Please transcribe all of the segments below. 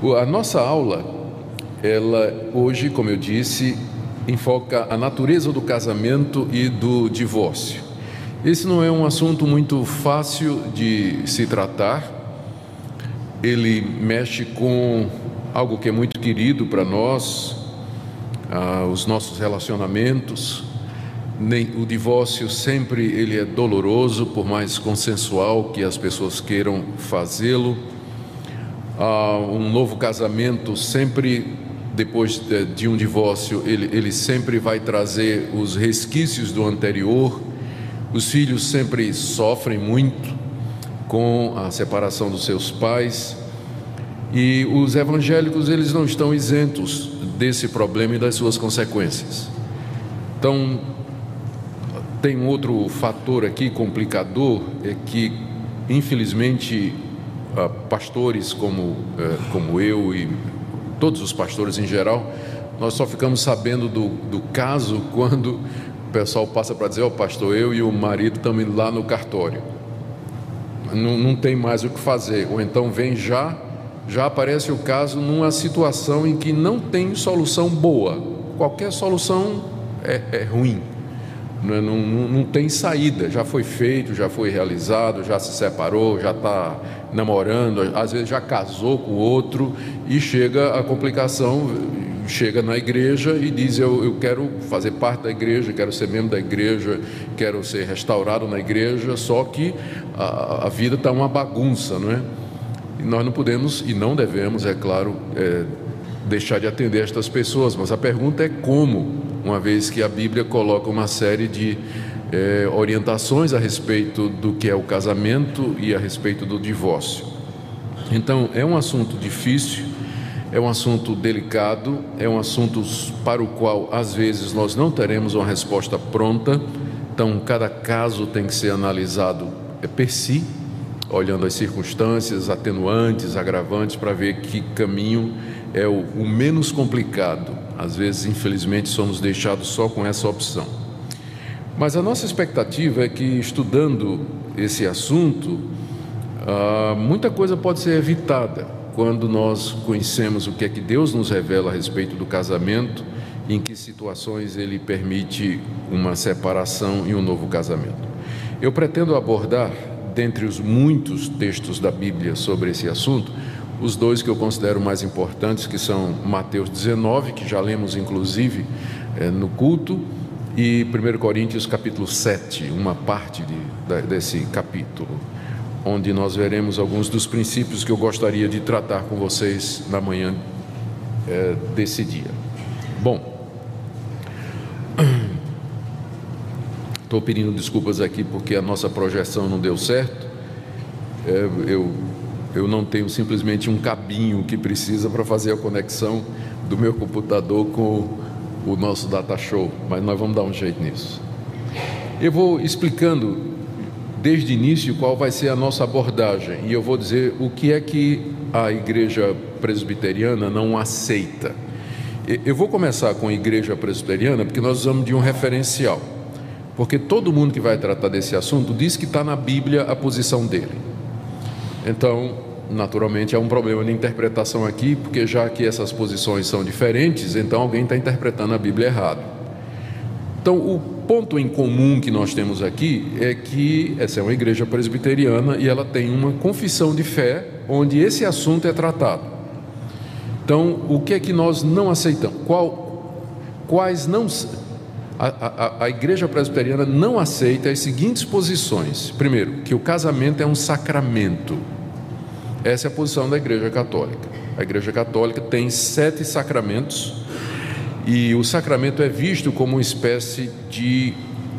A nossa aula, ela hoje, como eu disse, enfoca a natureza do casamento e do divórcio. Esse não é um assunto muito fácil de se tratar. Ele mexe com algo que é muito querido para nós, os nossos relacionamentos. O divórcio sempre ele é doloroso, por mais consensual que as pessoas queiram fazê-lo. Um novo casamento sempre, depois de um divórcio, ele sempre vai trazer os resquícios do anterior. Os filhos sempre sofrem muito com a separação dos seus pais, e os evangélicos eles não estão isentos desse problema e das suas consequências. Então, tem um outro fator aqui complicador, é que, infelizmente, pastores como eu e todos os pastores em geral, nós só ficamos sabendo do caso quando o pessoal passa para dizer: pastor, eu e o marido estamos indo lá no cartório, não tem mais o que fazer. Ou então vem já aparece o caso numa situação em que não tem solução boa. Qualquer solução é ruim, não tem saída. Já foi feito, já foi realizado, já se separou, já está namorando, às vezes já casou com outro, e chega a complicação, chega na igreja e diz: eu quero fazer parte da igreja, quero ser membro da igreja, quero ser restaurado na igreja, só que a vida está uma bagunça, não é? E nós não podemos e não devemos, é claro, deixar de atender estas pessoas, mas a pergunta é como, uma vez que a Bíblia coloca uma série de orientações a respeito do que é o casamento e a respeito do divórcio. Então, é um assunto difícil, é um assunto delicado, é um assunto para o qual, às vezes, nós não teremos uma resposta pronta. Então, cada caso tem que ser analisado per si, olhando as circunstâncias, atenuantes, agravantes, para ver que caminho é o menos complicado. Às vezes, infelizmente, somos deixados só com essa opção. Mas a nossa expectativa é que, estudando esse assunto, muita coisa pode ser evitada quando nós conhecemos o que é que Deus nos revela a respeito do casamento, em que situações Ele permite uma separação e um novo casamento. Eu pretendo abordar, dentre os muitos textos da Bíblia sobre esse assunto, os dois que eu considero mais importantes, que são Mateus 19, que já lemos inclusive no culto, e 1 Coríntios capítulo 7, uma parte desse capítulo, onde nós veremos alguns dos princípios que eu gostaria de tratar com vocês na manhã desse dia. Bom, estou pedindo desculpas aqui porque a nossa projeção não deu certo. Eu não tenho simplesmente um cabinho que precisa para fazer a conexão do meu computador com o nosso data show, mas nós vamos dar um jeito nisso. Eu vou explicando desde o início qual vai ser a nossa abordagem, e eu vou dizer o que é que a igreja presbiteriana não aceita. Eu vou começar com a igreja presbiteriana porque nós usamos de um referencial, porque todo mundo que vai tratar desse assunto diz que está na Bíblia a posição dele. Então, naturalmente, há um problema de interpretação aqui, porque já que essas posições são diferentes, então alguém está interpretando a Bíblia errado. Então, o ponto em comum que nós temos aqui é que essa é uma igreja presbiteriana e ela tem uma confissão de fé onde esse assunto é tratado. Então, o que é que nós não aceitamos? Quais não... A igreja presbiteriana não aceita as seguintes posições. Primeiro, que o casamento é um sacramento. Essa é a posição da Igreja Católica. A Igreja Católica tem 7 sacramentos, e o sacramento é visto como uma espécie de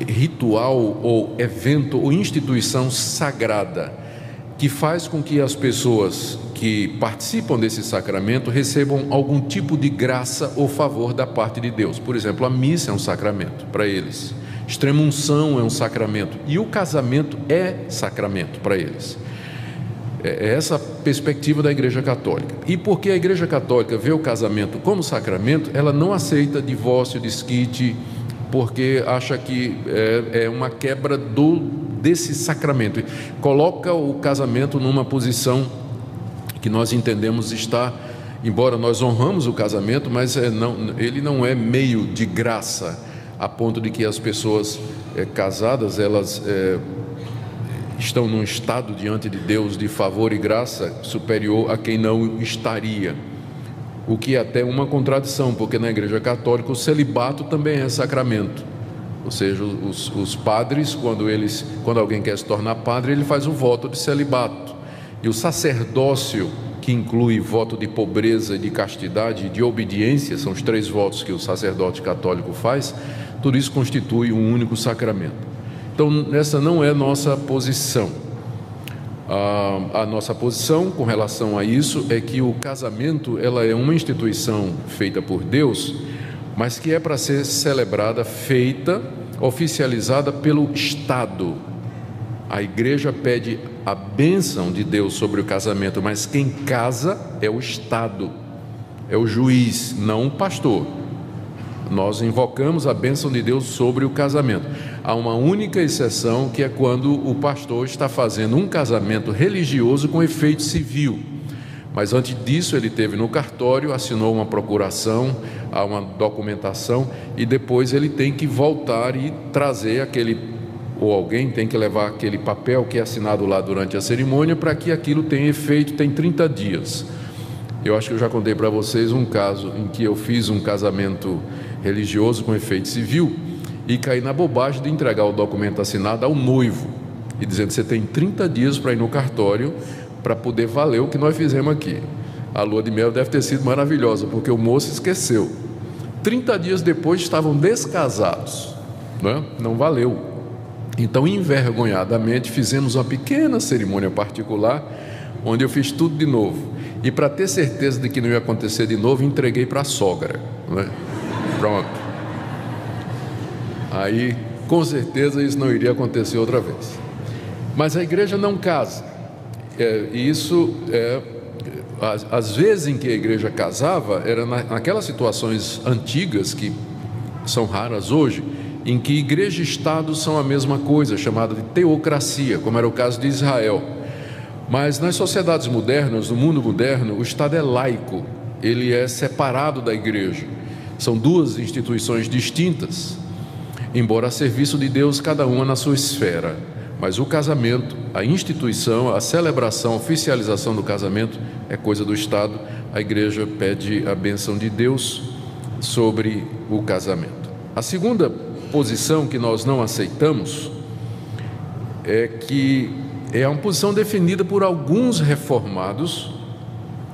ritual ou evento ou instituição sagrada, que faz com que as pessoas que participam desse sacramento recebam algum tipo de graça ou favor da parte de Deus. Por exemplo, a missa é um sacramento para eles, extrema-unção é um sacramento, e o casamento é sacramento para eles. É essa a perspectiva da Igreja Católica. E porque a Igreja Católica vê o casamento como sacramento, ela não aceita divórcio, desquite, porque acha que é uma quebra desse sacramento. Coloca o casamento numa posição que nós entendemos está Embora nós honramos o casamento, mas ele não é meio de graça, a ponto de que as pessoas casadas, elas estão num estado diante de Deus de favor e graça superior a quem não estaria. O que é até uma contradição, porque na Igreja Católica o celibato também é sacramento. Ou seja, os padres, quando alguém quer se tornar padre, ele faz o voto de celibato. E o sacerdócio, que inclui voto de pobreza, de castidade e de obediência, são os 3 votos que o sacerdote católico faz, tudo isso constitui um único sacramento. Então, essa não é nossa posição. A nossa posição com relação a isso é que o casamento, ela é uma instituição feita por Deus, mas que é para ser celebrada, feita, oficializada pelo Estado. A igreja pede a bênção de Deus sobre o casamento, mas quem casa é o Estado, é o juiz, não o pastor. Nós invocamos a bênção de Deus sobre o casamento. Há uma única exceção, que é quando o pastor está fazendo um casamento religioso com efeito civil. Mas antes disso ele teve no cartório, assinou uma procuração, há uma documentação, e depois ele tem que voltar e trazer ou alguém tem que levar aquele papel que é assinado lá durante a cerimônia, para que aquilo tenha efeito. Tem 30 dias. Eu acho que eu já contei para vocês um caso em que eu fiz um casamento religioso com efeito civil e caí na bobagem de entregar o documento assinado ao noivo e dizendo que você tem 30 dias para ir no cartório para poder valer o que nós fizemos aqui. A lua de mel deve ter sido maravilhosa, porque o moço esqueceu. 30 dias depois estavam descasados, né? Não valeu. Então, envergonhadamente, fizemos uma pequena cerimônia particular, onde eu fiz tudo de novo. E para ter certeza de que não ia acontecer de novo, entreguei para a sogra, né? Pronto. Aí, com certeza, isso não iria acontecer outra vez. Mas a igreja não casa. Às vezes em que a igreja casava, era naquelas situações antigas, que são raras hoje, em que igreja e Estado são a mesma coisa, chamada de teocracia, como era o caso de Israel. Mas nas sociedades modernas, no mundo moderno, o Estado é laico, ele é separado da igreja. São 2 instituições distintas, embora a serviço de Deus, cada uma na sua esfera. Mas o casamento, a instituição, a celebração, a oficialização do casamento é coisa do Estado. A igreja pede a bênção de Deus sobre o casamento. A segunda posição que nós não aceitamos é uma posição definida por alguns reformados.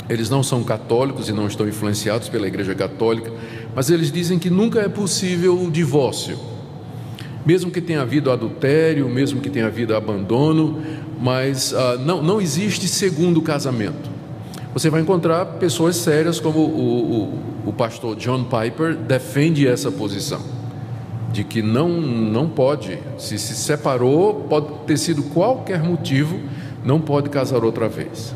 Eles não são católicos e não estão influenciados pela Igreja Católica, mas eles dizem que nunca é possível o divórcio, mesmo que tenha havido adultério, mesmo que tenha havido abandono, mas não existe segundo casamento. Você vai encontrar pessoas sérias como o pastor John Piper defende essa posição, de que não pode, se separou, pode ter sido qualquer motivo, não pode casar outra vez.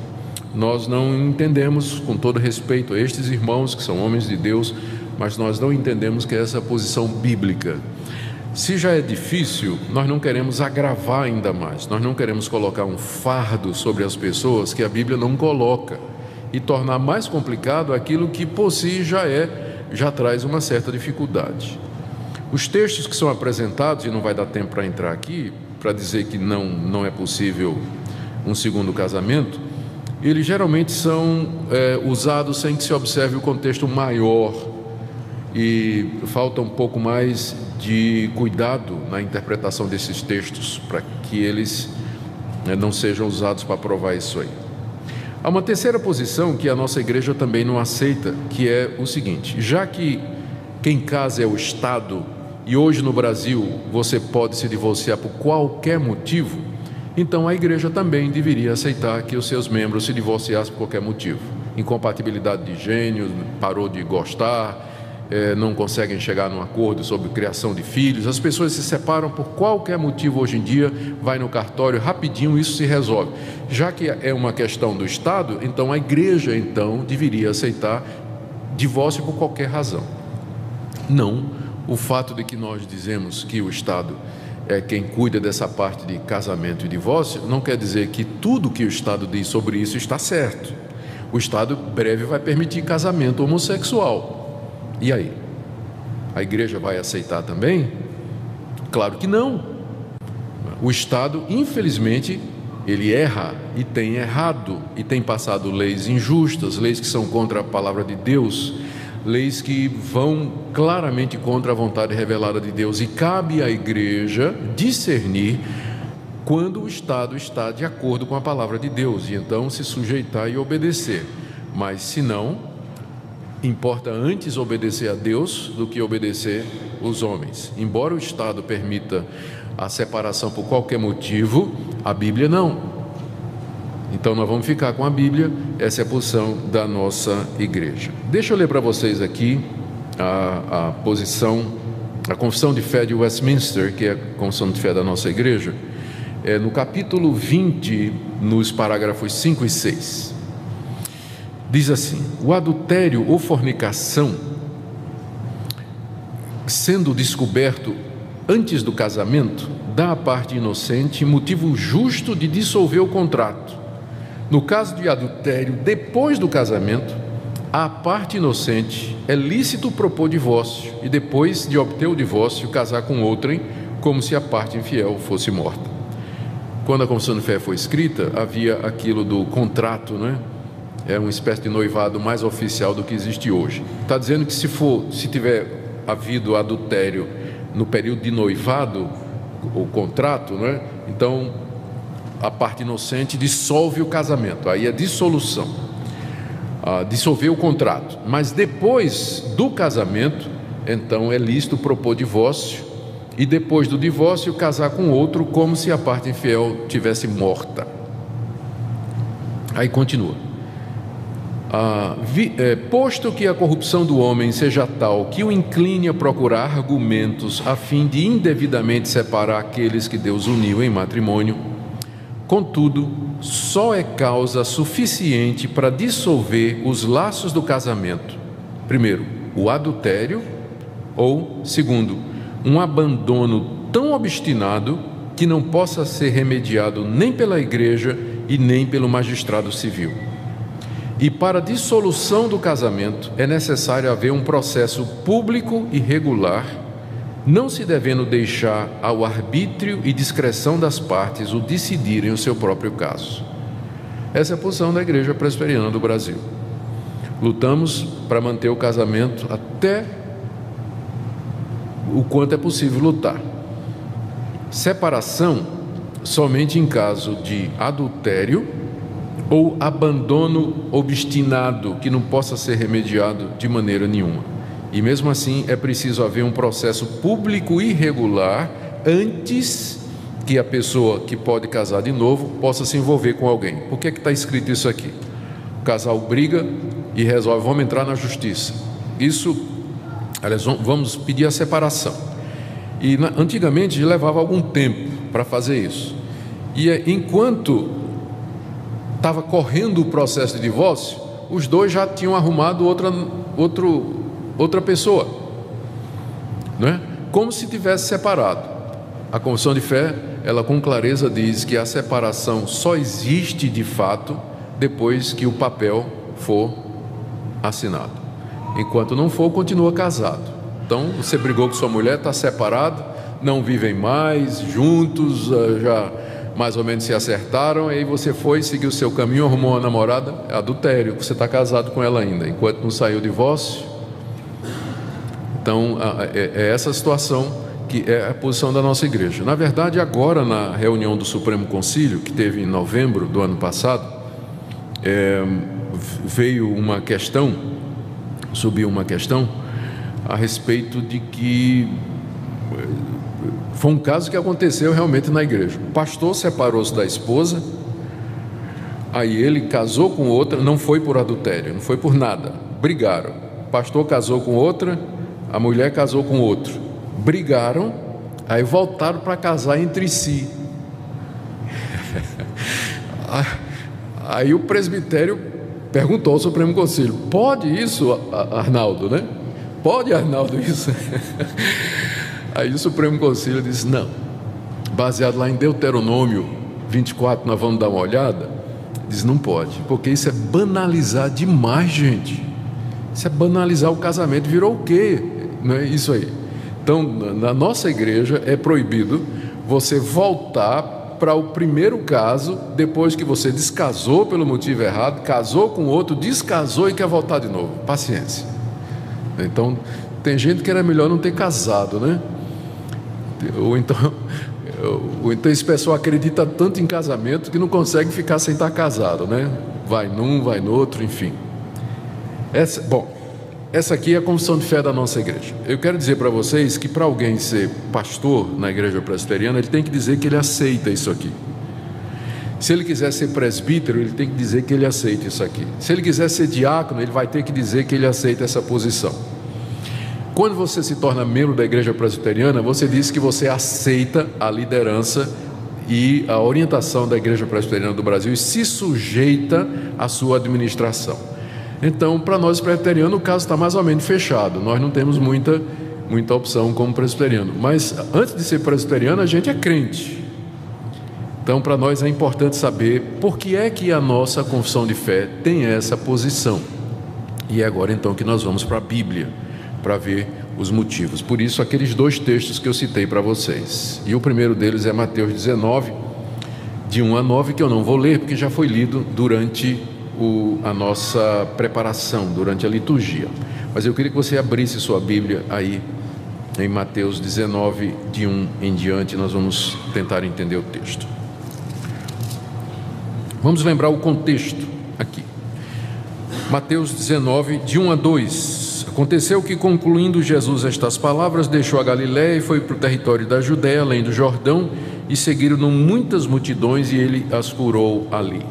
Nós não entendemos, com todo respeito a estes irmãos que são homens de Deus, mas nós não entendemos que é essa posição bíblica. Se já é difícil, nós não queremos agravar ainda mais, nós não queremos colocar um fardo sobre as pessoas que a Bíblia não coloca e tornar mais complicado aquilo que por si já traz uma certa dificuldade. Os textos que são apresentados, e não vai dar tempo para entrar aqui, para dizer que não é possível um segundo casamento, eles geralmente são usados sem que se observe o contexto maior, e falta um pouco mais de cuidado na interpretação desses textos, para que eles não sejam usados para provar isso aí. Há uma terceira posição que a nossa igreja também não aceita, que é o seguinte: já que quem casa é o Estado, e hoje no Brasil você pode se divorciar por qualquer motivo, então a igreja também deveria aceitar que os seus membros se divorciassem por qualquer motivo. Incompatibilidade de gênios, parou de gostar, não conseguem chegar num acordo sobre criação de filhos, as pessoas se separam por qualquer motivo hoje em dia, vai no cartório, rapidinho isso se resolve. Já que é uma questão do Estado, então a igreja deveria aceitar divórcio por qualquer razão. Não o fato de que nós dizemos que o Estado é quem cuida dessa parte de casamento e divórcio, não quer dizer que tudo que o Estado diz sobre isso está certo. o Estado breve vai permitir casamento homossexual. E aí? A igreja vai aceitar também? Claro que não. O Estado, infelizmente, ele erra e tem errado, e tem passado leis injustas, leis que são contra a palavra de Deus, leis que vão claramente contra a vontade revelada de Deus, e cabe à igreja discernir quando o Estado está de acordo com a palavra de Deus, e então se sujeitar e obedecer. Mas se não, importa antes obedecer a Deus do que obedecer os homens. Embora o Estado permita a separação por qualquer motivo, a Bíblia não. Então nós vamos ficar com a Bíblia, essa é a posição da nossa igreja. Deixa eu ler para vocês aqui a posição, a confissão de fé de Westminster, que é a confissão de fé da nossa igreja, no capítulo 20, nos parágrafos 5 e 6. Diz assim: o adultério ou fornicação, sendo descoberto antes do casamento, dá à parte inocente motivo justo de dissolver o contrato. No caso de adultério depois do casamento, à parte inocente é lícito propor divórcio e depois de obter o divórcio casar com outrem, como se a parte infiel fosse morta. Quando a confissão de fé foi escrita, havia aquilo do contrato, né? É uma espécie de noivado mais oficial do que existe hoje. Está dizendo que se tiver havido adultério no período de noivado, o contrato, né? Então a parte inocente dissolve o casamento, aí é dissolução, dissolver o contrato. Mas depois do casamento, então é lícito propor divórcio e depois do divórcio casar com outro, como se a parte infiel tivesse morta. Aí continua: posto que a corrupção do homem seja tal que o incline a procurar argumentos a fim de indevidamente separar aqueles que Deus uniu em matrimônio, contudo, só é causa suficiente para dissolver os laços do casamento: primeiro, o adultério, ou segundo, um abandono tão obstinado que não possa ser remediado nem pela igreja e nem pelo magistrado civil. E para a dissolução do casamento é necessário haver um processo público e regular, não se devendo deixar ao arbítrio e discrição das partes o decidirem o seu próprio caso. Essa é a posição da Igreja Presbiteriana do Brasil. Lutamos para manter o casamento até o quanto é possível lutar. Separação somente em caso de adultério ou abandono obstinado que não possa ser remediado de maneira nenhuma. E mesmo assim é preciso haver um processo público e regular antes que a pessoa que pode casar de novo possa se envolver com alguém. Por que está escrito isso aqui? O casal briga e resolve: vamos entrar na justiça. Isso, aliás, vamos pedir a separação. E antigamente levava algum tempo para fazer isso. E enquanto estava correndo o processo de divórcio, os dois já tinham arrumado outra pessoa, não é? Como se tivesse separado. A confissão de fé, ela com clareza diz que a separação só existe de fato depois que o papel for assinado. Enquanto não for, continua casado. Então, você brigou com sua mulher, está separado, não vivem mais juntos, já mais ou menos se acertaram, aí você foi, seguiu o seu caminho, arrumou uma namorada, adultério, você está casado com ela ainda, enquanto não saiu o divórcio. Então, é essa situação que é a posição da nossa igreja. Na verdade, agora na reunião do Supremo Concílio, que teve em novembro do ano passado, subiu uma questão a respeito de que foi um caso que aconteceu realmente na igreja. O pastor separou-se da esposa, aí ele casou com outra, não foi por adultério, não foi por nada, brigaram. O pastor casou com outra, a mulher casou com outro, brigaram, aí voltaram para casar entre si. Aí o presbitério perguntou ao Supremo Conselho: pode isso, Arnaldo, né? Pode, Arnaldo, isso? Aí o Supremo Conselho disse: não. Baseado lá em Deuteronômio 24, nós vamos dar uma olhada. Diz, não pode, porque isso é banalizar demais, gente. Isso é banalizar o casamento. Virou o quê? Não é isso aí. Então, na nossa igreja é proibido você voltar para o primeiro caso, depois que você descasou pelo motivo errado, casou com outro, descasou e quer voltar de novo. Paciência. Então, tem gente que era melhor não ter casado, né? Ou então esse pessoal acredita tanto em casamento que não consegue ficar sem estar casado, né? Vai num, vai no outro, enfim. Essa aqui é a confissão de fé da nossa igreja. Eu quero dizer para vocês que para alguém ser pastor na igreja presbiteriana, ele tem que dizer que ele aceita isso aqui. Se ele quiser ser presbítero, ele tem que dizer que ele aceita isso aqui. Se ele quiser ser diácono, ele vai ter que dizer que ele aceita essa posição. Quando você se torna membro da igreja presbiteriana, você diz que você aceita a liderança e a orientação da igreja presbiteriana do Brasil e se sujeita à sua administração. Então, para nós presbiterianos, o caso está mais ou menos fechado. Nós não temos muita opção como presbiteriano. Mas antes de ser presbiteriano, a gente é crente. Então, para nós é importante saber por que é que a nossa confissão de fé tem essa posição. E é agora então que nós vamos para a Bíblia, para ver os motivos. Por isso, aqueles dois textos que eu citei para vocês. E o primeiro deles é Mateus 19, de 1 a 9, que eu não vou ler, porque já foi lido durante a nossa preparação, durante a liturgia. Mas eu queria que você abrisse sua Bíblia aí, em Mateus 19, de 1 em diante. Nós vamos tentar entender o texto. Vamos lembrar o contexto aqui. Mateus 19, de 1 a 2. Aconteceu que, concluindo Jesus estas palavras, deixou a Galiléia e foi para o território da Judéia, além do Jordão, e seguiram-no muitas multidões, e ele as curou ali.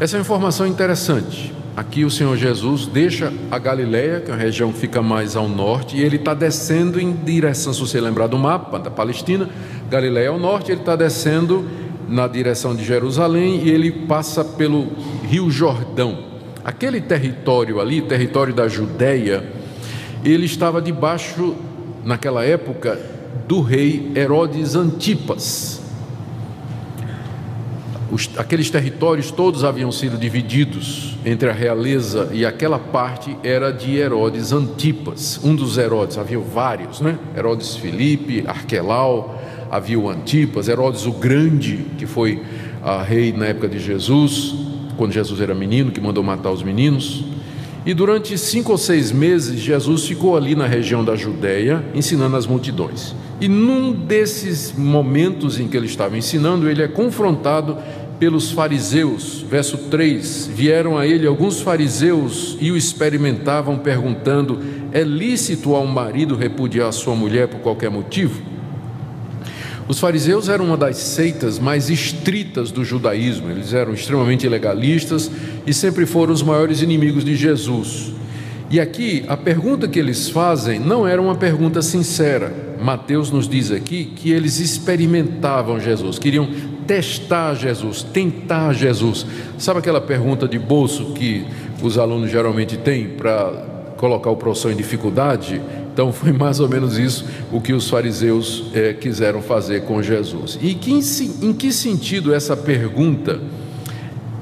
Essa é uma informação interessante. Aqui o Senhor Jesus deixa a Galiléia, que é uma região que fica mais ao norte, e ele está descendo em direção, se você lembrar do mapa da Palestina, Galiléia ao norte, ele está descendo na direção de Jerusalém, e ele passa pelo Rio Jordão. Aquele território ali, território da Judéia, ele estava debaixo, naquela época, do rei Herodes Antipas. Aqueles territórios todos haviam sido divididos entre a realeza, e aquela parte era de Herodes Antipas, um dos Herodes. Havia vários, né? Herodes Filipe, Arquelau, havia o Antipas, Herodes o Grande, que foi rei na época de Jesus, quando Jesus era menino, que mandou matar os meninos. E durante 5 ou 6 meses, Jesus ficou ali na região da Judéia, ensinando as multidões. E num desses momentos em que ele estava ensinando, ele é confrontado pelos fariseus. Verso 3: vieram a ele alguns fariseus e o experimentavam, perguntando: é lícito a um marido repudiar a sua mulher por qualquer motivo? Os fariseus eram uma das seitas mais estritas do judaísmo. Eles eram extremamente legalistas e sempre foram os maiores inimigos de Jesus. E aqui, a pergunta que eles fazem não era uma pergunta sincera. Mateus nos diz aqui que eles experimentavam Jesus, queriam testar Jesus, tentar Jesus. Sabe aquela pergunta de bolso que os alunos geralmente têm para colocar o professor em dificuldade? Então foi mais ou menos isso o que os fariseus quiseram fazer com Jesus. E em que sentido essa pergunta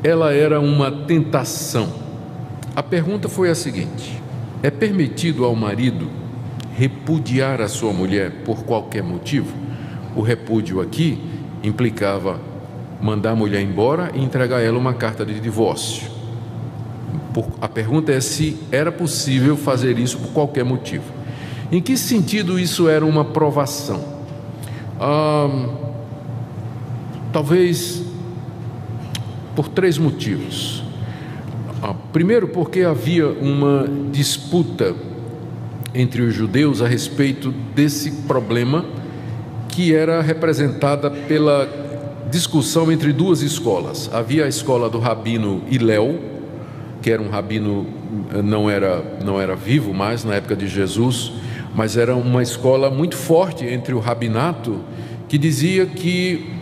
ela era uma tentação? A pergunta foi a seguinte: é permitido ao marido repudiar a sua mulher por qualquer motivo? O repúdio aqui implicava mandar a mulher embora e entregar a ela uma carta de divórcio. A pergunta é se era possível fazer isso por qualquer motivo. Em que sentido isso era uma provação? Talvez por 3 motivos. Primeiro, porque havia uma disputa entre os judeus a respeito desse problema, que era representada pela discussão entre 2 escolas. Havia a escola do rabino Hilel, que era um rabino, não era vivo mais na época de Jesus, mas era uma escola muito forte entre o rabinato, que dizia que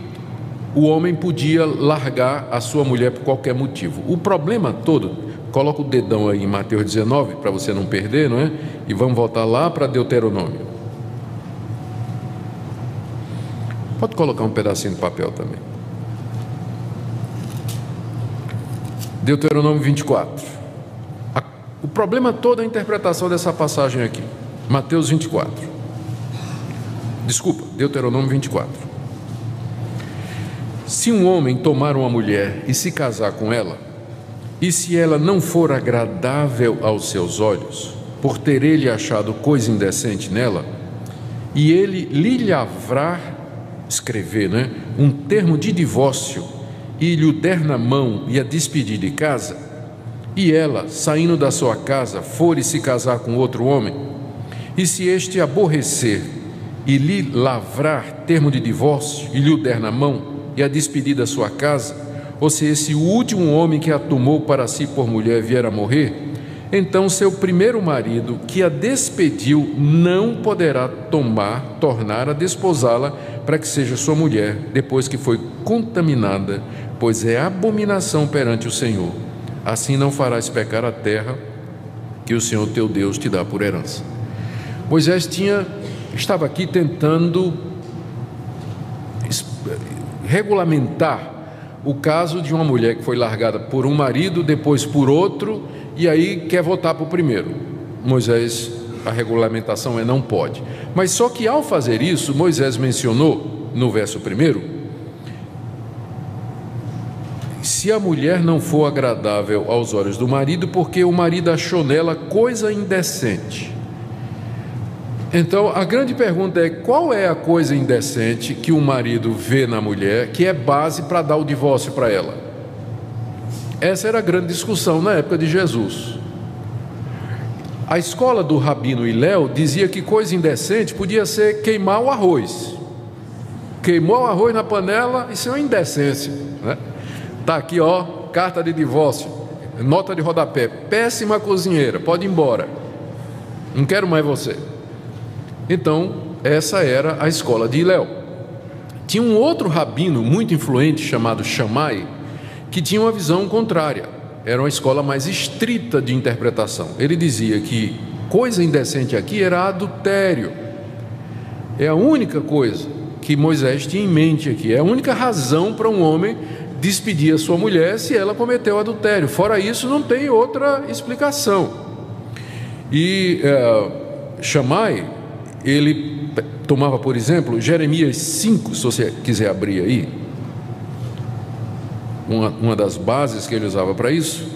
o homem podia largar a sua mulher por qualquer motivo. O problema todo, coloca o dedão aí em Mateus 19, para você não perder, não é? E vamos voltar lá para Deuteronômio. Pode colocar um pedacinho de papel também. Deuteronômio 24. O problema todo é a interpretação dessa passagem aqui. Mateus 24. Desculpa, Deuteronômio 24. Se um homem tomar uma mulher e se casar com ela, e se ela não for agradável aos seus olhos, por ter ele achado coisa indecente nela, e ele lhe lavrar, escrever, um termo de divórcio, e lhe o der na mão e a despedir de casa, e ela, saindo da sua casa, for e se casar com outro homem, e se este aborrecer e lhe lavrar termo de divórcio, e lhe o der na mão e a despedir da sua casa, ou se esse último homem que a tomou para si por mulher vier a morrer, então seu primeiro marido, que a despediu, não poderá tornar a desposá-la para que seja sua mulher, depois que foi contaminada, pois é abominação perante o Senhor. Assim não farás pecar a terra que o Senhor teu Deus te dá por herança. Moisés estava aqui tentando regulamentar o caso de uma mulher que foi largada por um marido, depois por outro, e aí quer voltar para o primeiro. Moisés, a regulamentação é não pode. Mas só que ao fazer isso, Moisés mencionou no verso 1, se a mulher não for agradável aos olhos do marido, porque o marido achou nela coisa indecente. Então, a grande pergunta é: qual é a coisa indecente que o marido vê na mulher que é base para dar o divórcio para ela? Essa era a grande discussão na época de Jesus. A escola do Rabino Hillel dizia que coisa indecente podia ser queimar o arroz. Queimou o arroz na panela, isso é uma indecência, Está aqui, carta de divórcio, nota de rodapé, péssima cozinheira, pode ir embora, não quero mais você. Então, essa era a escola de Hillel. Tinha um outro rabino muito influente chamado Shammai, que tinha uma visão contrária. Era uma escola mais estrita de interpretação. Ele dizia que coisa indecente aqui era adultério. É a única coisa que Moisés tinha em mente aqui. É a única razão para um homem despedir a sua mulher se ela cometeu adultério. Fora isso, não tem outra explicação. E Shammai, ele tomava, por exemplo, Jeremias 5, se você quiser abrir aí, uma das bases que ele usava para isso,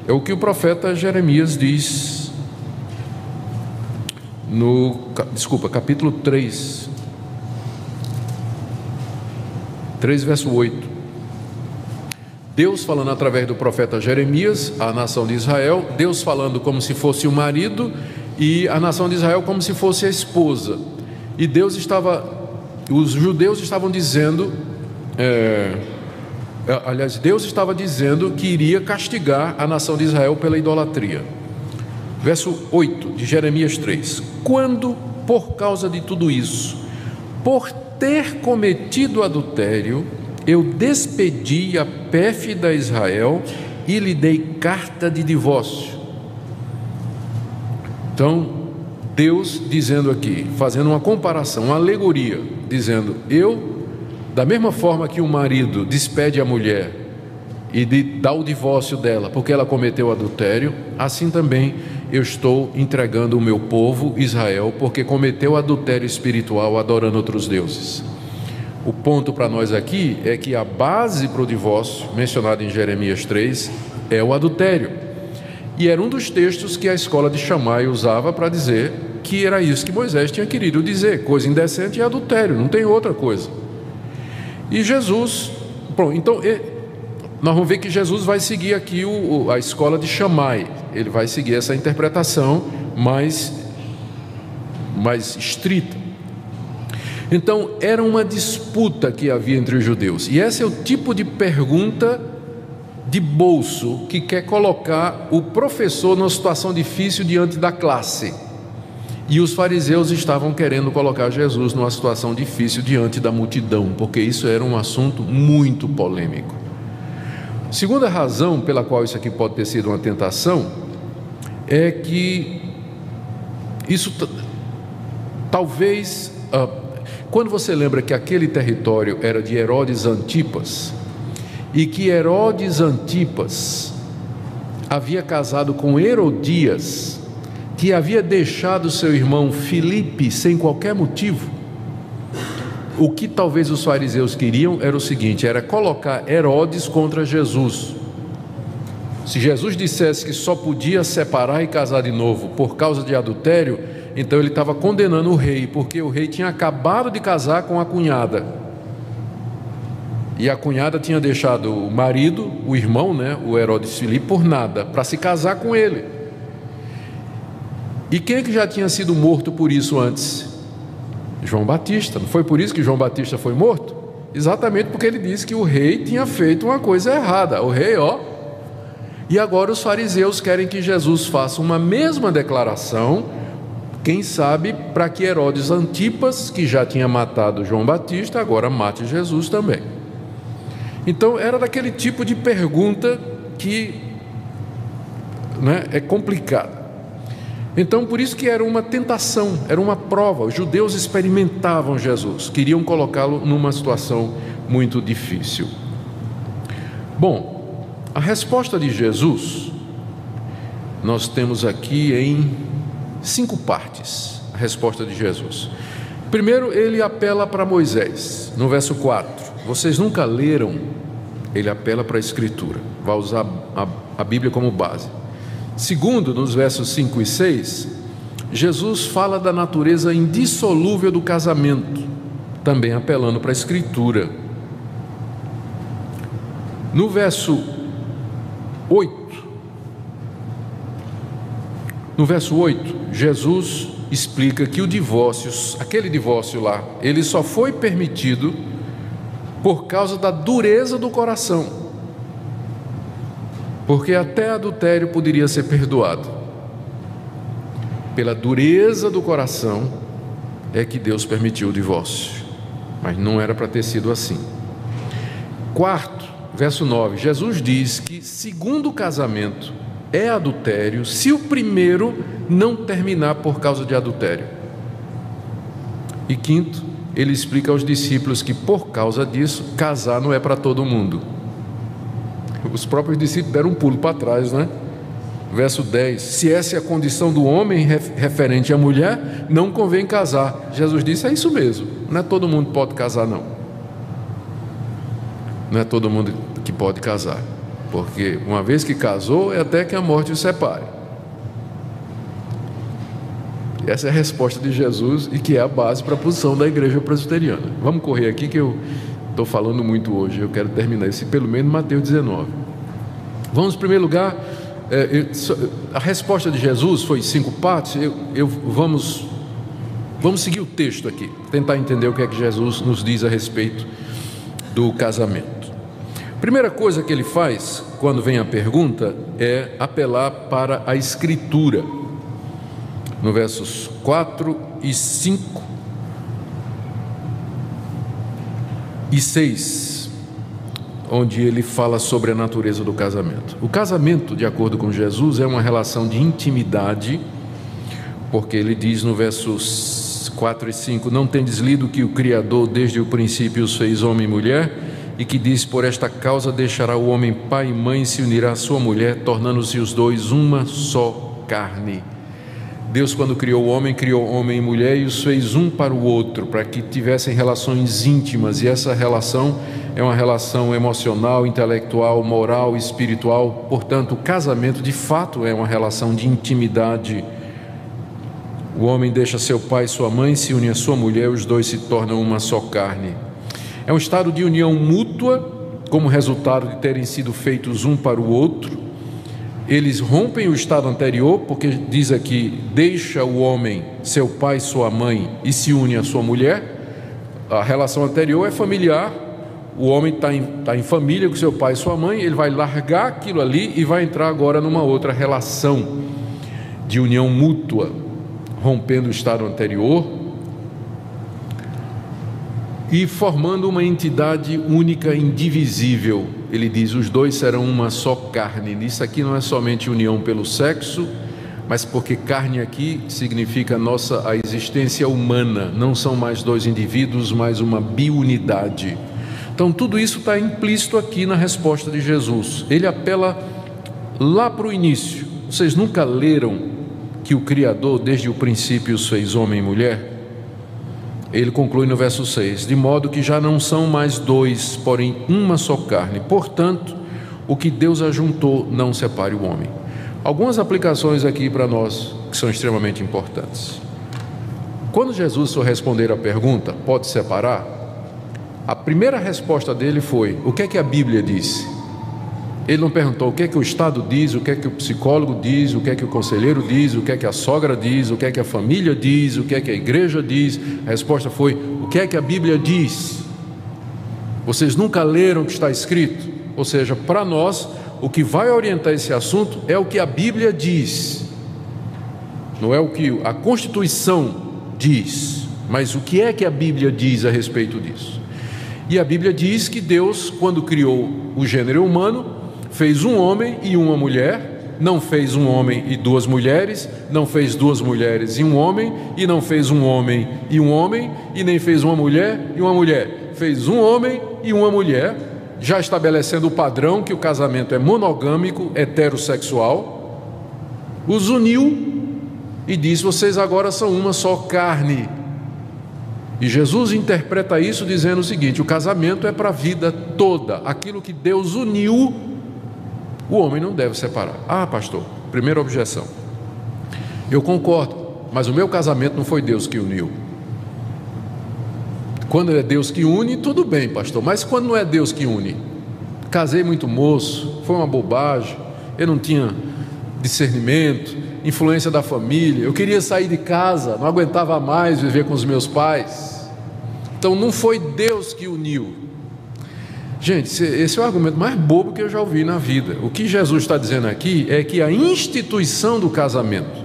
é o que o profeta Jeremias diz capítulo 3, verso 8. Deus falando através do profeta Jeremias, à nação de Israel, Deus falando como se fosse o marido e a nação de Israel como se fosse a esposa. E os judeus estavam dizendo, Deus estava dizendo que iria castigar a nação de Israel pela idolatria. Verso 8 de Jeremias 3: quando, por causa de tudo isso, por ter cometido adultério, eu despedi a pérfida Israel e lhe dei carta de divórcio. Então, Deus dizendo aqui, fazendo uma comparação, uma alegoria, dizendo: da mesma forma que o marido despede a mulher e dá o divórcio dela porque ela cometeu adultério, assim também eu estou entregando o meu povo Israel porque cometeu adultério espiritual adorando outros deuses. O ponto para nós aqui é que a base para o divórcio, mencionado em Jeremias 3, é o adultério. E era um dos textos que a escola de Shammai usava para dizer que era isso que Moisés tinha querido dizer: coisa indecente e adultério, não tem outra coisa. E Jesus, então nós vamos ver que Jesus vai seguir aqui a escola de Shammai. Ele vai seguir essa interpretação mais estrita. Então, era uma disputa que havia entre os judeus. E esse é o tipo de pergunta de bolso que quer colocar o professor numa situação difícil diante da classe. E os fariseus estavam querendo colocar Jesus numa situação difícil diante da multidão, porque isso era um assunto muito polêmico. Segunda razão pela qual isso aqui pode ter sido uma tentação é que isso talvez... Quando você lembra que aquele território era de Herodes Antipas, e que Herodes Antipas havia casado com Herodias, que havia deixado seu irmão Filipe sem qualquer motivo. O que talvez os fariseus queriam era o seguinte: era colocar Herodes contra Jesus. Se Jesus dissesse que só podia separar e casar de novo por causa de adultério, então ele estava condenando o rei, porque o rei tinha acabado de casar com a cunhada, e a cunhada tinha deixado o marido, o irmão, o Herodes Filipe, por nada, para se casar com ele. E quem é que já tinha sido morto por isso antes? João Batista. Não foi por isso que João Batista foi morto? Exatamente porque ele disse que o rei tinha feito uma coisa errada. O rei, E agora os fariseus querem que Jesus faça uma mesma declaração, quem sabe para que Herodes Antipas, que já tinha matado João Batista, agora mate Jesus também. Então era daquele tipo de pergunta que é complicada. Então por isso que era uma tentação, era uma prova. Os judeus experimentavam Jesus, queriam colocá-lo numa situação muito difícil. Bom, a resposta de Jesus nós temos aqui em 5 partes. A resposta de Jesus. Primeiro, ele apela para Moisés, no verso 4. Vocês nunca leram? Ele apela para a Escritura, vai usar a Bíblia como base. Segundo, nos versos 5 e 6, Jesus fala da natureza indissolúvel do casamento, também apelando para a Escritura. No verso 8, Jesus explica que o divórcio, aquele divórcio lá, ele só foi permitido por causa da dureza do coração, porque até adultério poderia ser perdoado. Pela dureza do coração é que Deus permitiu o divórcio, mas não era para ter sido assim. Quarto, verso 9, Jesus diz que segundo casamento é adultério se o primeiro não terminar por causa de adultério. E quinto, ele explica aos discípulos que por causa disso, casar não é para todo mundo. Os próprios discípulos deram um pulo para trás, Verso 10, se essa é a condição do homem referente à mulher, não convém casar. Jesus disse, é isso mesmo, não é todo mundo que pode casar não. Não é todo mundo que pode casar, porque uma vez que casou, é até que a morte o separe. Essa é a resposta de Jesus e que é a base para a posição da igreja presbiteriana. Vamos correr aqui que eu estou falando muito hoje, eu quero terminar esse pelo menos Mateus 19. Vamos, em primeiro lugar, a resposta de Jesus foi 5 partes. Vamos seguir o texto aqui, tentar entender o que é que Jesus nos diz a respeito do casamento. Primeira coisa que ele faz quando vem a pergunta é apelar para a Escritura. No versos 4 e 5 e 6, onde ele fala sobre a natureza do casamento. O casamento, de acordo com Jesus, é uma relação de intimidade, porque ele diz no versos 4 e 5, não tendes lido que o Criador desde o princípio os fez homem e mulher, e que diz, por esta causa deixará o homem pai e mãe e se unirá à sua mulher, tornando-se os dois uma só carne. Deus, quando criou o homem e mulher e os fez um para o outro, para que tivessem relações íntimas, e essa relação é uma relação emocional, intelectual, moral, espiritual. Portanto, o casamento de fato é uma relação de intimidade. O homem deixa seu pai e sua mãe, se une à sua mulher, os dois se tornam uma só carne. É um estado de união mútua, como resultado de terem sido feitos um para o outro. Eles rompem o estado anterior, porque diz aqui, deixa o homem, seu pai e sua mãe, e se une à sua mulher. A relação anterior é familiar, o homem está em família com seu pai e sua mãe, ele vai largar aquilo ali e vai entrar agora numa outra relação de união mútua, rompendo o estado anterior e formando uma entidade única, indivisível. Ele diz, os dois serão uma só carne. Isso aqui não é somente união pelo sexo, mas porque carne aqui significa a existência humana. Não são mais dois indivíduos, mas uma biunidade. Então tudo isso está implícito aqui na resposta de Jesus. Ele apela lá para o início, vocês nunca leram que o Criador desde o princípio os fez homem e mulher? Ele conclui no verso 6, de modo que já não são mais dois, porém uma só carne. Portanto, o que Deus ajuntou, não separe o homem. Algumas aplicações aqui para nós que são extremamente importantes. Quando Jesus for responder a pergunta, pode separar? A primeira resposta dele foi, o que é que a Bíblia diz? Ele não perguntou o que é que o Estado diz, o que é que o psicólogo diz, o que é que o conselheiro diz, o que é que a sogra diz, o que é que a família diz, o que é que a igreja diz. A resposta foi, o que é que a Bíblia diz? Vocês nunca leram o que está escrito? Ou seja, para nós, o que vai orientar esse assunto é o que a Bíblia diz. Não é o que a Constituição diz, mas o que é que a Bíblia diz a respeito disso? E a Bíblia diz que Deus, quando criou o gênero humano, fez um homem e uma mulher, não fez um homem e duas mulheres, não fez duas mulheres e um homem, e não fez um homem, e nem fez uma mulher e uma mulher. Fez um homem e uma mulher, já estabelecendo o padrão que o casamento é monogâmico, heterossexual, os uniu e diz, vocês agora são uma só carne. E Jesus interpreta isso dizendo o seguinte, o casamento é para a vida toda, aquilo que Deus uniu, o homem não deve separar. Ah, pastor, primeira objeção, eu concordo, mas o meu casamento não foi Deus que uniu. Quando é Deus que une, tudo bem, pastor, mas quando não é Deus que une? Casei muito moço, foi uma bobagem, eu não tinha discernimento, influência da família, eu queria sair de casa, não aguentava mais viver com os meus pais, então não foi Deus que uniu. Gente, esse é o argumento mais bobo que eu já ouvi na vida. O que Jesus está dizendo aqui é que a instituição do casamento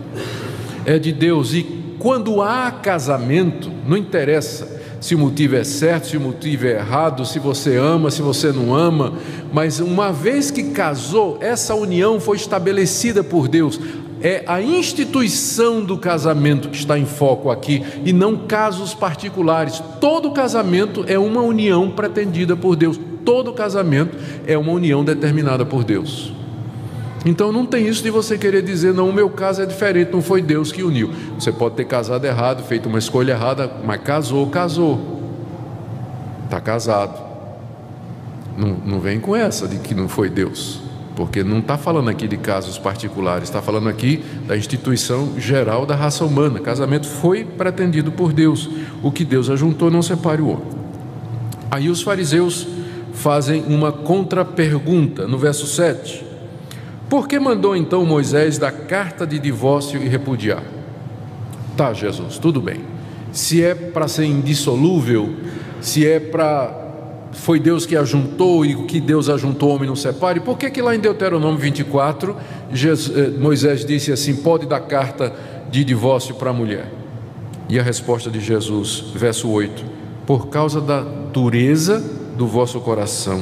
é de Deus, e quando há casamento, não interessa se o motivo é certo, se o motivo é errado, se você ama, se você não ama, mas uma vez que casou, essa união foi estabelecida por Deus. É a instituição do casamento que está em foco aqui, e não casos particulares. Todo casamento é uma união pretendida por Deus. Todo casamento é uma união determinada por Deus. Então não tem isso de você querer dizer, não, o meu caso é diferente, não foi Deus que uniu. Você pode ter casado errado, feito uma escolha errada, mas casou, está casado. Não vem com essa de que não foi Deus, porque não está falando aqui de casos particulares, está falando aqui da instituição geral da raça humana. Casamento foi pretendido por Deus, o que Deus ajuntou não separe o homem. Aí os fariseus fazem uma contra-pergunta no verso 7. Por que mandou então Moisés dar carta de divórcio e repudiar? Tá, Jesus, tudo bem. Se é para ser indissolúvel, se é para... foi Deus que ajuntou, e o que Deus ajuntou, o homem não separe, por que lá em Deuteronômio 24, Moisés disse assim, pode dar carta de divórcio para a mulher? E a resposta de Jesus, verso 8, por causa da dureza do vosso coração,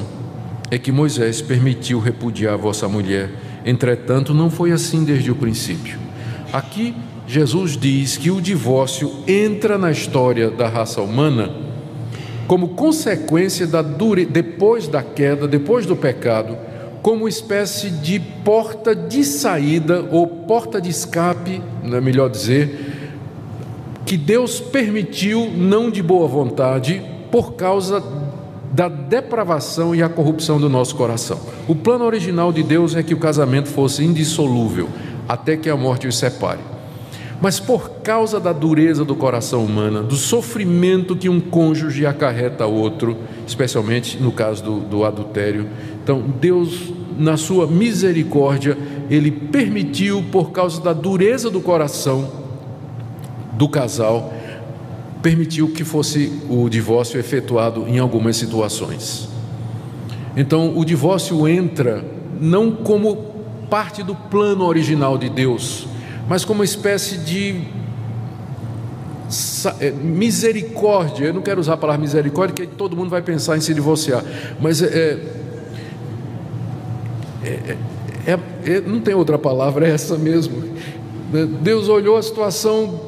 é que Moisés permitiu repudiar a vossa mulher, entretanto não foi assim desde o princípio. Aqui Jesus diz que o divórcio entra na história da raça humana como consequência da dureza, depois da queda, depois do pecado, como espécie de porta de saída ou porta de escape, não é melhor dizer, que Deus permitiu, não de boa vontade, por causa da depravação e a corrupção do nosso coração. O plano original de Deus é que o casamento fosse indissolúvel, até que a morte os separe. Mas por causa da dureza do coração humano, do sofrimento que um cônjuge acarreta a outro, especialmente no caso do adultério, então Deus, na sua misericórdia, Ele permitiu, por causa da dureza do coração do casal, permitiu que fosse o divórcio efetuado em algumas situações. Então o divórcio entra não como parte do plano original de Deus, mas como uma espécie de misericórdia. Eu não quero usar a palavra misericórdia, porque todo mundo vai pensar em se divorciar, mas não tem outra palavra, é essa mesmo. Deus olhou a situação,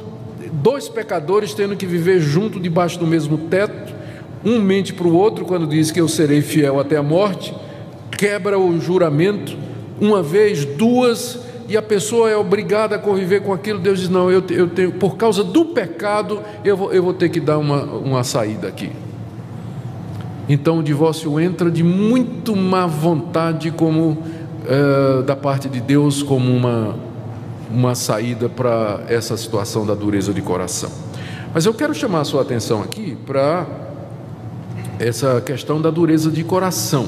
dois pecadores tendo que viver junto debaixo do mesmo teto, um mente para o outro quando diz que eu serei fiel até a morte, quebra o juramento, uma vez, duas, e a pessoa é obrigada a conviver com aquilo. Deus diz: não, eu tenho, por causa do pecado, eu vou ter que dar uma saída aqui. Então o divórcio entra de muito má vontade, como da parte de Deus, como uma saída para essa situação da dureza de coração. Mas eu quero chamar a sua atenção aqui para essa questão da dureza de coração.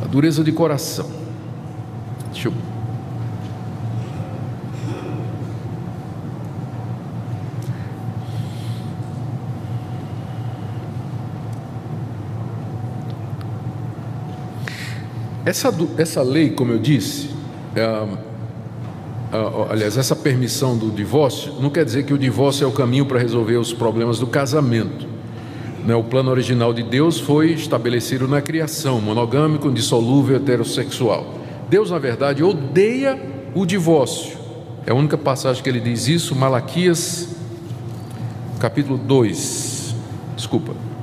A dureza de coração. Deixa eu... Essa lei, como eu disse, aliás, essa permissão do divórcio, não quer dizer que o divórcio é o caminho para resolver os problemas do casamento. O plano original de Deus foi estabelecido na criação, monogâmico, indissolúvel, heterossexual. Deus, na verdade, odeia o divórcio. É a única passagem que ele diz isso, Malaquias, capítulo 2,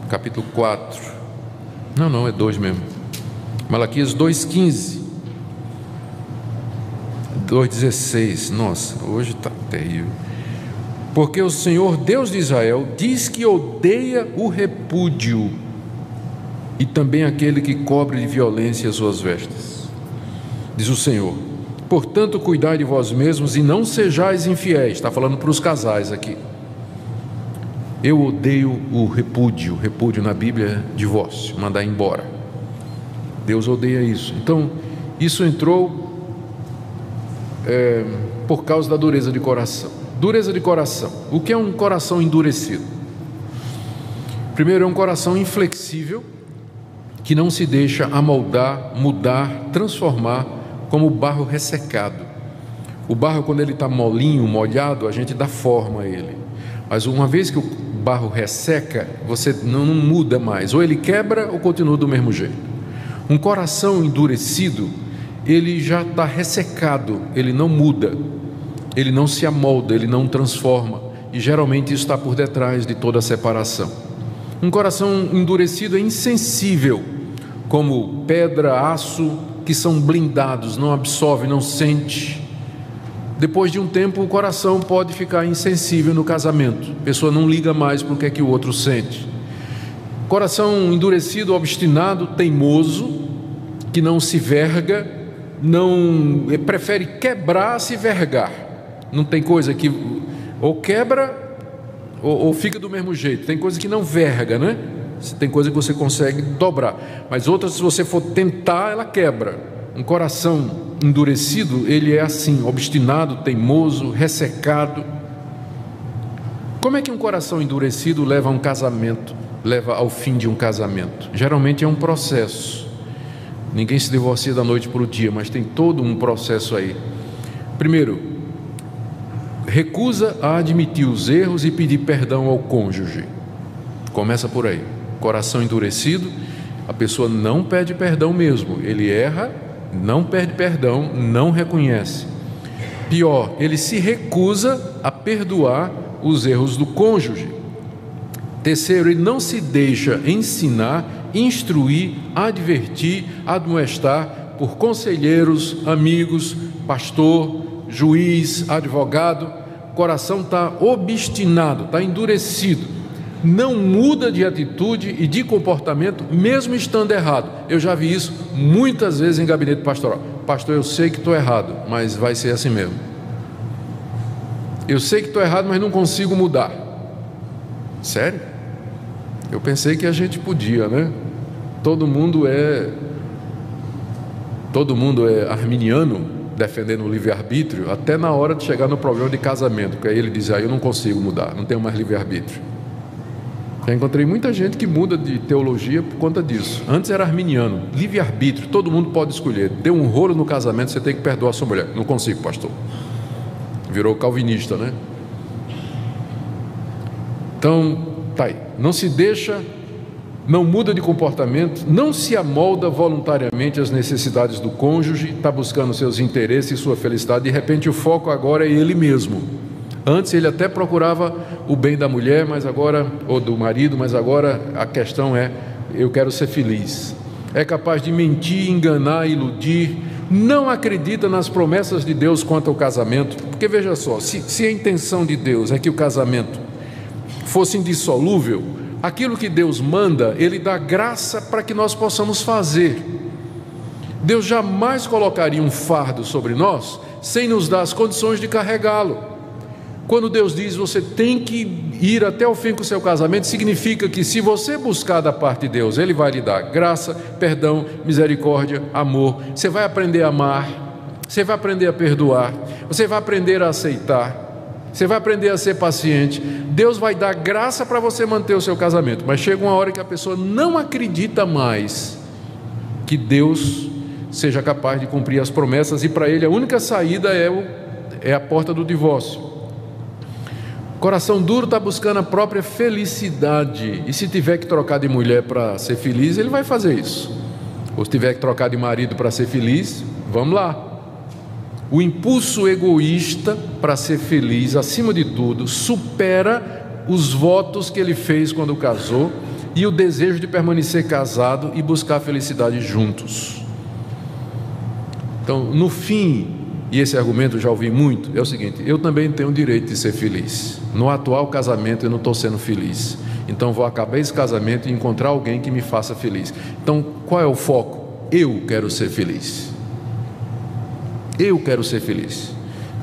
capítulo 4. Não, é 2 mesmo. Malaquias 2,15, 2,16. Nossa, hoje está terrível. Porque o Senhor, Deus de Israel, diz que odeia o repúdio e também aquele que cobre de violência as suas vestes. Diz o Senhor: portanto, cuidai de vós mesmos e não sejais infiéis. Está falando para os casais aqui. Eu odeio o repúdio. Repúdio na Bíblia é divórcio, mandar embora. Deus odeia isso. Então, isso entrou por causa da dureza de coração. Dureza de coração. O que é um coração endurecido? Primeiro, é um coração inflexível, que não se deixa amoldar, mudar, transformar, como o barro ressecado. O barro, quando ele está molinho, molhado, a gente dá forma a ele. Mas uma vez que o barro resseca, você não muda mais. Ou ele quebra ou continua do mesmo jeito. Um coração endurecido, ele já está ressecado, ele não muda, ele não se amolda, ele não transforma, e geralmente isso está por detrás de toda a separação. Um coração endurecido é insensível, como pedra, aço, que são blindados, não absorve, não sente. Depois de um tempo, o coração pode ficar insensível no casamento, a pessoa não liga mais para o que é que o outro sente. Coração endurecido, obstinado, teimoso, que não se verga, prefere quebrar a se vergar. Não tem coisa que ou quebra ou fica do mesmo jeito. Tem coisa que não verga, né? Tem coisa que você consegue dobrar, mas outras, se você for tentar, ela quebra. Um coração endurecido, ele é assim, obstinado, teimoso, ressecado. Como é que um coração endurecido leva a um casamento? Leva ao fim de um casamento? Geralmente é um processo. Ninguém se divorcia da noite para o dia, mas tem todo um processo aí. Primeiro, recusa a admitir os erros e pedir perdão ao cônjuge. Começa por aí. Coração endurecido, a pessoa não pede perdão mesmo. Ele erra, não pede perdão, não reconhece. Pior, ele se recusa a perdoar os erros do cônjuge. Terceiro, ele não se deixa ensinar, instruir, advertir, admoestar por conselheiros, amigos, pastor, juiz, advogado. O coração está obstinado, está endurecido, não muda de atitude e de comportamento, mesmo estando errado. Eu já vi isso muitas vezes em gabinete pastoral. Pastor, eu sei que estou errado, mas vai ser assim mesmo. Eu sei que estou errado, mas não consigo mudar. Sério? Eu pensei que a gente podia, né? Todo mundo é arminiano, defendendo o livre-arbítrio, até na hora de chegar no problema de casamento, que aí ele diz: eu não consigo mudar, não tenho mais livre-arbítrio. Já encontrei muita gente que muda de teologia por conta disso. Antes era arminiano, livre-arbítrio, todo mundo pode escolher. Deu um rolo no casamento, você tem que perdoar a sua mulher. Não consigo, pastor. Virou calvinista, né? Então, tá aí. Não se deixa, não muda de comportamento, não se amolda voluntariamente às necessidades do cônjuge, está buscando seus interesses e sua felicidade. De repente o foco agora é ele mesmo. Antes ele até procurava o bem da mulher, mas agora, ou do marido, mas agora a questão é: eu quero ser feliz. É capaz de mentir, enganar, iludir, não acredita nas promessas de Deus quanto ao casamento, porque veja só, se a intenção de Deus é que o casamento fosse indissolúvel, aquilo que Deus manda, Ele dá graça para que nós possamos fazer. Deus jamais colocaria um fardo sobre nós sem nos dar as condições de carregá-lo. Quando Deus diz você tem que ir até o fim com o seu casamento, significa que se você buscar da parte de Deus, Ele vai lhe dar graça, perdão, misericórdia, amor. Você vai aprender a amar, você vai aprender a perdoar, você vai aprender a aceitar, você vai aprender a ser paciente. Deus vai dar graça para você manter o seu casamento, mas chega uma hora que a pessoa não acredita mais que Deus seja capaz de cumprir as promessas, e para ele a única saída é a porta do divórcio. Coração duro está buscando a própria felicidade, e se tiver que trocar de mulher para ser feliz, ele vai fazer isso. Ou se tiver que trocar de marido para ser feliz, vamos lá. O impulso egoísta para ser feliz, acima de tudo, supera os votos que ele fez quando casou e o desejo de permanecer casado e buscar a felicidade juntos. Então, no fim, e esse argumento eu já ouvi muito, é o seguinte: eu também tenho o direito de ser feliz. No atual casamento eu não estou sendo feliz, então vou acabar esse casamento e encontrar alguém que me faça feliz. Então qual é o foco? Eu quero ser feliz. Eu quero ser feliz.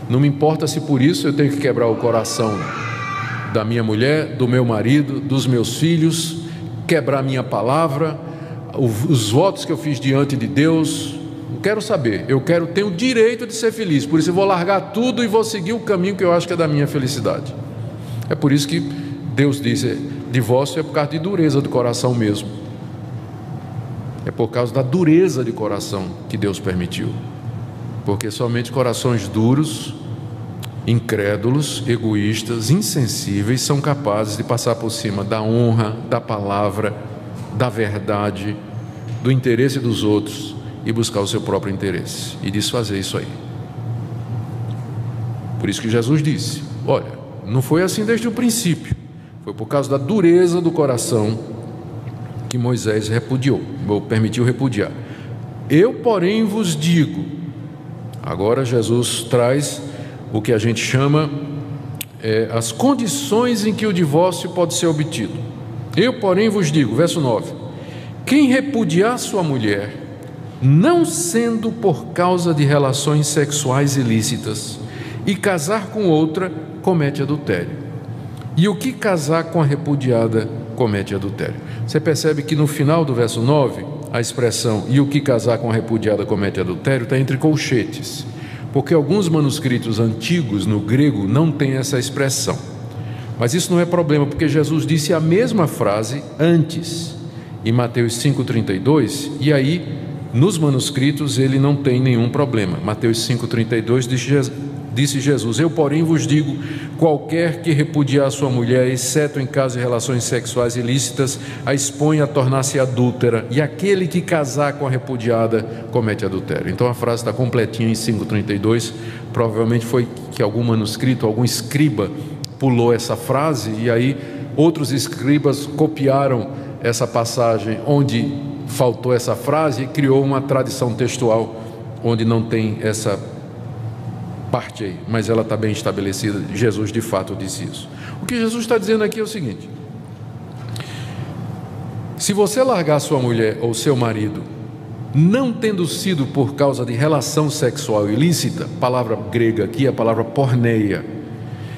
Não me importa se por isso eu tenho que quebrar o coração da minha mulher, do meu marido, dos meus filhos, quebrar minha palavra, os votos que eu fiz diante de Deus. Não quero saber, eu tenho o direito de ser feliz, por isso eu vou largar tudo e vou seguir o caminho que eu acho que é da minha felicidade. É por isso que Deus diz, divórcio é por causa de dureza do coração mesmo. É por causa da dureza de coração que Deus permitiu. Porque somente corações duros, incrédulos, egoístas, insensíveis são capazes de passar por cima da honra, da palavra, da verdade, do interesse dos outros e buscar o seu próprio interesse e desfazer isso aí. Por isso que Jesus disse: olha, não foi assim desde o princípio, foi por causa da dureza do coração que Moisés repudiou, ou permitiu repudiar. Eu, porém, vos digo. Agora Jesus traz o que a gente chama as condições em que o divórcio pode ser obtido. Eu, porém, vos digo, verso 9: quem repudiar sua mulher, não sendo por causa de relações sexuais ilícitas, e casar com outra, comete adultério. E o que casar com a repudiada comete adultério. Você percebe que no final do verso 9, a expressão "e o que casar com a repudiada comete adultério" está entre colchetes, porque alguns manuscritos antigos no grego não têm essa expressão. Mas isso não é problema, porque Jesus disse a mesma frase antes, em Mateus 5,32, e aí nos manuscritos ele não tem nenhum problema. Mateus 5,32 disse Jesus: eu, porém, vos digo, qualquer que repudiar sua mulher, exceto em caso de relações sexuais ilícitas, a expõe a tornar-se adúltera, e aquele que casar com a repudiada comete adultério. Então a frase está completinha em 5,32. Provavelmente foi que algum manuscrito, algum escriba pulou essa frase, e aí outros escribas copiaram essa passagem onde faltou essa frase e criou uma tradição textual onde não tem essa parte aí, mas ela está bem estabelecida. Jesus de fato disse isso. O que Jesus está dizendo aqui é o seguinte: se você largar sua mulher ou seu marido, não tendo sido por causa de relação sexual ilícita, a palavra grega aqui é a palavra porneia,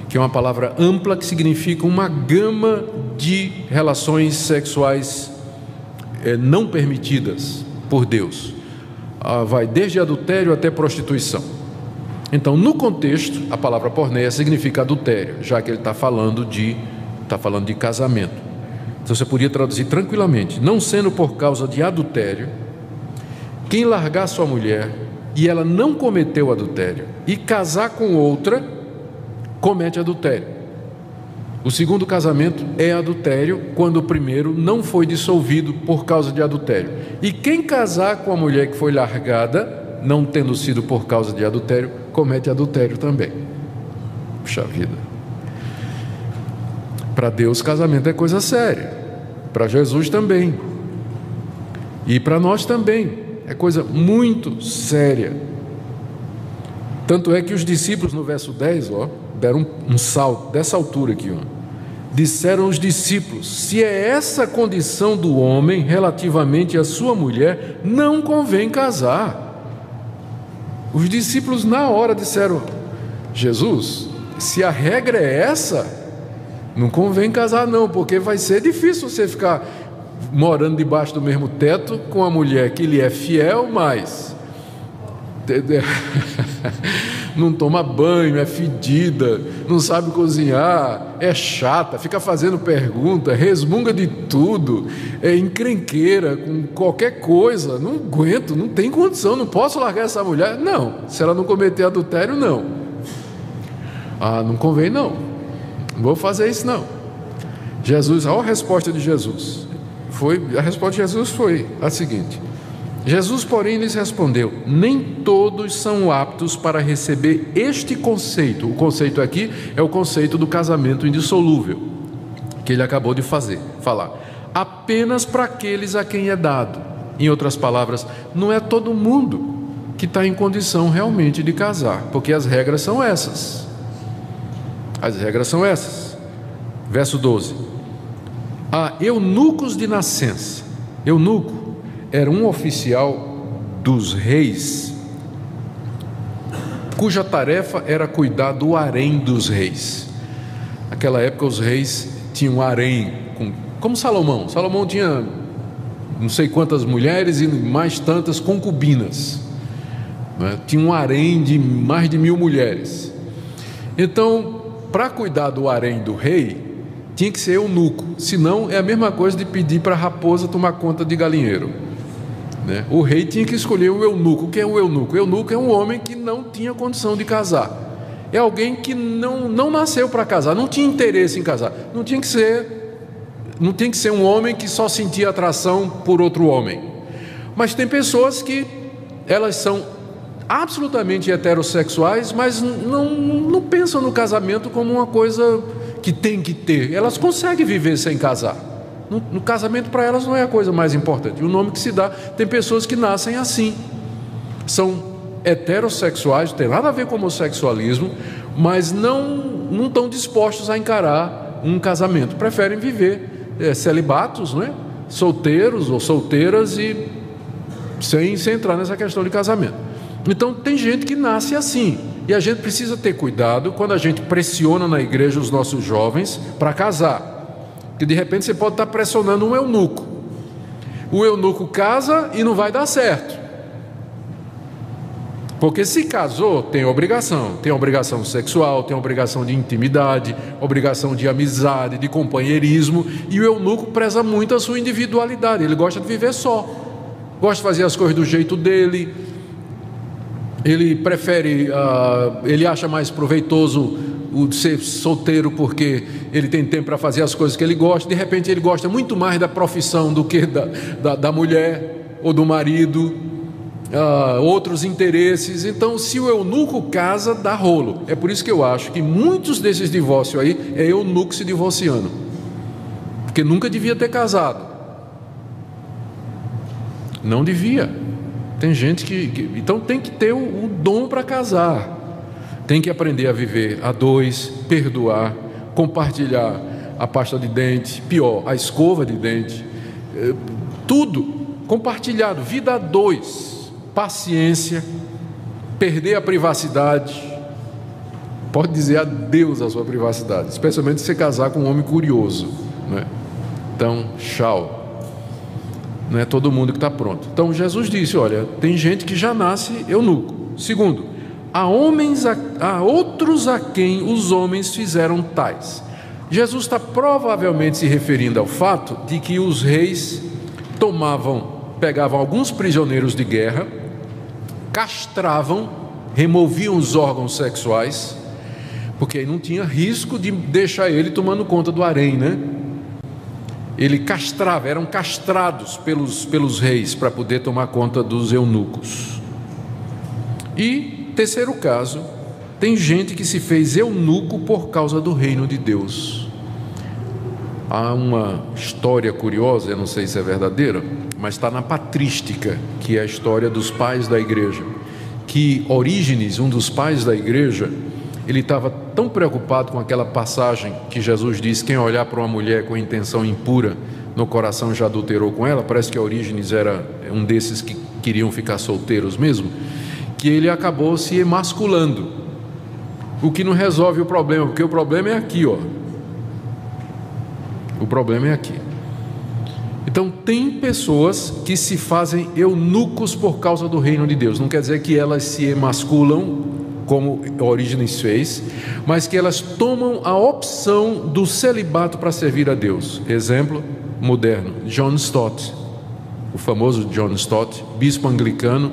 que é uma palavra ampla que significa uma gama de relações sexuais não permitidas por Deus. Vai desde adultério até prostituição. Então, no contexto, a palavra porneia significa adultério, já que ele está falando de casamento. Então você podia traduzir tranquilamente: não sendo por causa de adultério, quem largar sua mulher e ela não cometeu adultério e casar com outra, comete adultério. O segundo casamento é adultério quando o primeiro não foi dissolvido por causa de adultério. E quem casar com a mulher que foi largada, não tendo sido por causa de adultério, comete adultério também. Puxa vida. Para Deus, casamento é coisa séria. Para Jesus também. E para nós também. É coisa muito séria. Tanto é que os discípulos, no verso 10, deram um salto, dessa altura aqui, disseram os discípulos: se é essa a condição do homem relativamente à sua mulher, não convém casar. Os discípulos na hora disseram: Jesus, se a regra é essa, não convém casar não, porque vai ser difícil você ficar morando debaixo do mesmo teto com a mulher que lhe é fiel, mas não toma banho, é fedida, não sabe cozinhar, é chata, fica fazendo pergunta, resmunga de tudo, é encrenqueira com qualquer coisa. Não aguento, não tem condição, não posso largar essa mulher. Não, se ela não cometer adultério, não. Não convém não vou fazer isso não. Jesus, olha a resposta de Jesus. A resposta de Jesus foi a seguinte: Jesus, porém, lhes respondeu: nem todos são aptos para receber este conceito. O conceito aqui é o conceito do casamento indissolúvel, que ele acabou de falar. Apenas para aqueles a quem é dado. Em outras palavras, não é todo mundo que está em condição realmente de casar, porque as regras são essas. As regras são essas. Verso 12: eunucos de nascença. Eunuco era um oficial dos reis, cuja tarefa era cuidar do harém dos reis. Naquela época os reis tinham um harém, como Salomão. Salomão tinha não sei quantas mulheres e mais tantas concubinas, né? Tinha um harém de mais de 1000 mulheres. Então, para cuidar do harém do rei, tinha que ser eunuco. Senão é a mesma coisa de pedir para a raposa tomar conta de galinheiro. O rei tinha que escolher um eunuco. O que é um eunuco? O eunuco é um homem que não tinha condição de casar. É alguém que não nasceu para casar, não tinha interesse em casar. Não tinha que ser um homem que só sentia atração por outro homem. Mas tem pessoas que elas são absolutamente heterossexuais, mas não pensam no casamento como uma coisa que tem que ter. Elas conseguem viver sem casar. No casamento, para elas, não é a coisa mais importante. O nome que se dá, tem pessoas que nascem assim, são heterossexuais, não tem nada a ver com homossexualismo, mas não estão dispostos a encarar um casamento, preferem viver celibatos, não é? Solteiros ou solteiras, e sem entrar nessa questão de casamento. Então tem gente que nasce assim, e a gente precisa ter cuidado quando a gente pressiona na igreja os nossos jovens para casar. Que de repente você pode estar pressionando um eunuco. O eunuco casa e não vai dar certo, porque se casou, tem obrigação sexual, tem obrigação de intimidade, obrigação de amizade, de companheirismo, e o eunuco preza muito a sua individualidade. Ele gosta de viver só, gosta de fazer as coisas do jeito dele. Ele prefere, ele acha mais proveitoso o ser solteiro, porque ele tem tempo para fazer as coisas que ele gosta. De repente ele gosta muito mais da profissão do que da mulher ou do marido, outros interesses. Então, se o eunuco casa, dá rolo. É por isso que eu acho que muitos desses divórcios aí é eunuco se divorciando, porque nunca devia ter casado, não devia. Tem gente que então tem que ter o dom para casar, tem que aprender a viver a dois, perdoar, compartilhar a pasta de dente, pior, a escova de dente, tudo compartilhado, vida a dois, paciência, perder a privacidade. Pode dizer adeus à sua privacidade, especialmente se você casar com um homem curioso, né? Então, tchau. Não é todo mundo que está pronto. Então Jesus disse: olha, tem gente que já nasce eunuco. Segundo, há outros a quem os homens fizeram tais. Jesus está provavelmente se referindo ao fato de que os reis pegavam alguns prisioneiros de guerra, castravam, removiam os órgãos sexuais, porque aí não tinha risco de deixar ele tomando conta do harém, né? Ele castrava, eram castrados pelos reis para poder tomar conta dos eunucos. E, terceiro caso, tem gente que se fez eunuco por causa do reino de Deus. Há uma história curiosa, eu não sei se é verdadeira, mas está na patrística, que é a história dos pais da igreja. Que Orígenes, um dos pais da igreja, ele estava tão preocupado com aquela passagem que Jesus diz: quem olhar para uma mulher com intenção impura no coração já adulterou com ela. Parece que Orígenes era um desses que queriam ficar solteiros mesmo, que ele acabou se emasculando, o que não resolve o problema, porque o problema é aqui, ó. O problema é aqui. Então tem pessoas que se fazem eunucos por causa do reino de Deus. Não quer dizer que elas se emasculam como Orígenes fez, mas que elas tomam a opção do celibato para servir a Deus. Exemplo moderno, John Stott, o famoso John Stott, bispo anglicano,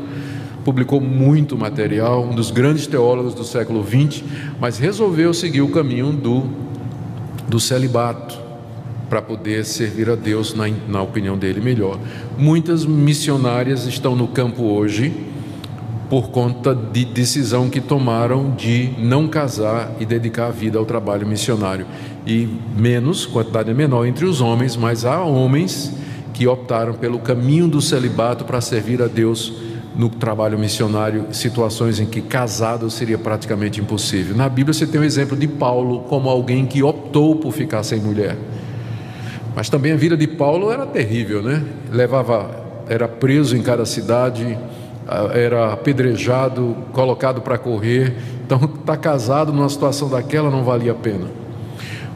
publicou muito material, um dos grandes teólogos do século XX, mas resolveu seguir o caminho do celibato para poder servir a Deus, na opinião dele, melhor. Muitas missionárias estão no campo hoje por conta de decisão que tomaram de não casar e dedicar a vida ao trabalho missionário. E quantidade é menor entre os homens, mas há homens que optaram pelo caminho do celibato para servir a Deus no trabalho missionário, situações em que casado seria praticamente impossível. Na Bíblia você tem o exemplo de Paulo como alguém que optou por ficar sem mulher. Mas também a vida de Paulo era terrível, né? Era preso em cada cidade, era apedrejado, colocado para correr. Então, estar casado numa situação daquela não valia a pena.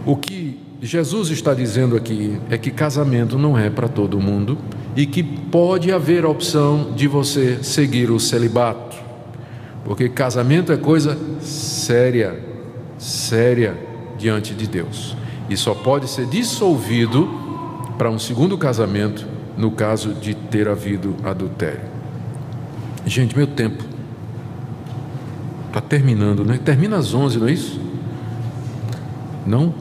O que Jesus está dizendo aqui é que casamento não é para todo mundo e que pode haver a opção de você seguir o celibato, porque casamento é coisa séria diante de Deus. E só pode ser dissolvido para um segundo casamento no caso de ter havido adultério. Gente, meu tempo está terminando, né? Termina às 11, não é isso? Não?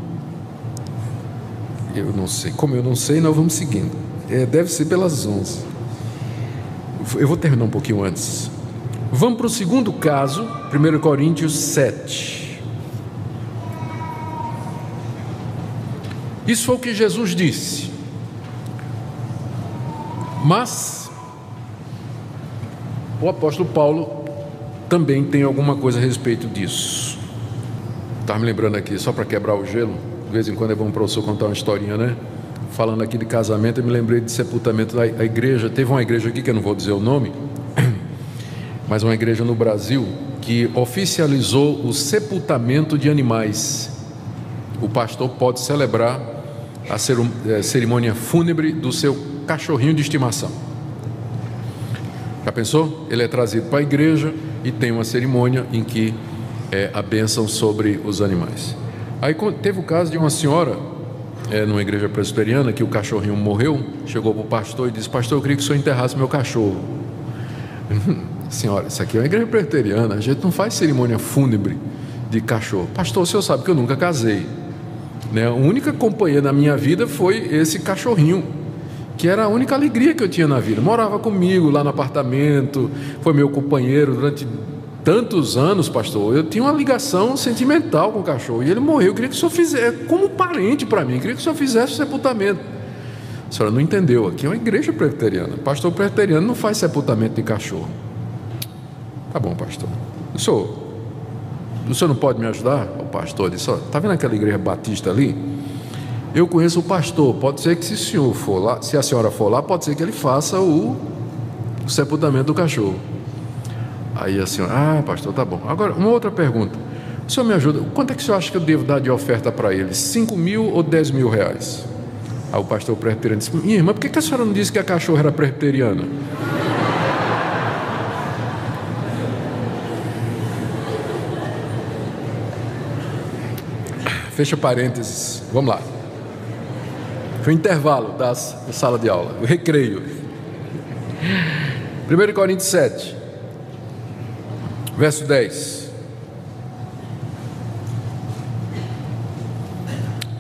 Eu não sei. Como eu não sei, nós vamos seguindo. Deve ser pelas 11. Eu vou terminar um pouquinho antes. Vamos para o segundo caso, 1 Coríntios 7. Isso foi o que Jesus disse. Mas o apóstolo Paulo também tem alguma coisa a respeito disso. Estava me lembrando aqui, só para quebrar o gelo, de vez em quando é bom para o professor contar uma historinha, né? Falando aqui de casamento, eu me lembrei de sepultamento da igreja. Teve uma igreja aqui, que eu não vou dizer o nome, mas uma igreja no Brasil, que oficializou o sepultamento de animais. O pastor pode celebrar a cerimônia fúnebre do seu cachorrinho de estimação. Já pensou? Ele é trazido para a igreja e tem uma cerimônia em que é a bênção sobre os animais. Aí teve o caso de uma senhora, numa igreja presbiteriana, que o cachorrinho morreu, chegou para o pastor e disse: pastor, eu queria que o senhor enterrasse meu cachorro. Senhora, isso aqui é uma igreja presbiteriana, a gente não faz cerimônia fúnebre de cachorro. Pastor, o senhor sabe que eu nunca casei, né? A única companhia da minha vida foi esse cachorrinho, que era a única alegria que eu tinha na vida. Morava comigo lá no apartamento, foi meu companheiro durante tantos anos, pastor. Eu tinha uma ligação sentimental com o cachorro, e ele morreu. Eu queria que o senhor fizesse, como parente para mim, eu queria que o senhor fizesse o sepultamento. A senhora não entendeu, aqui é uma igreja presbiteriana. Pastor presbiteriano não faz sepultamento de cachorro. Tá bom, pastor. O senhor não pode me ajudar? O pastor disse: está vendo aquela igreja batista ali? Eu conheço o pastor, pode ser que se o senhor for lá, se a senhora for lá, pode ser que ele faça o sepultamento do cachorro. Aí a senhora: pastor, tá bom. Agora, uma outra pergunta. O senhor me ajuda, quanto é que o senhor acha que eu devo dar de oferta para ele? 5 mil ou 10 mil reais? Aí o pastor presbiteriano disse: minha irmã, por que a senhora não disse que a cachorra era presbiteriana? Fecha parênteses, vamos lá. Foi o intervalo da sala de aula, o recreio. 1 Coríntios 7, verso 10.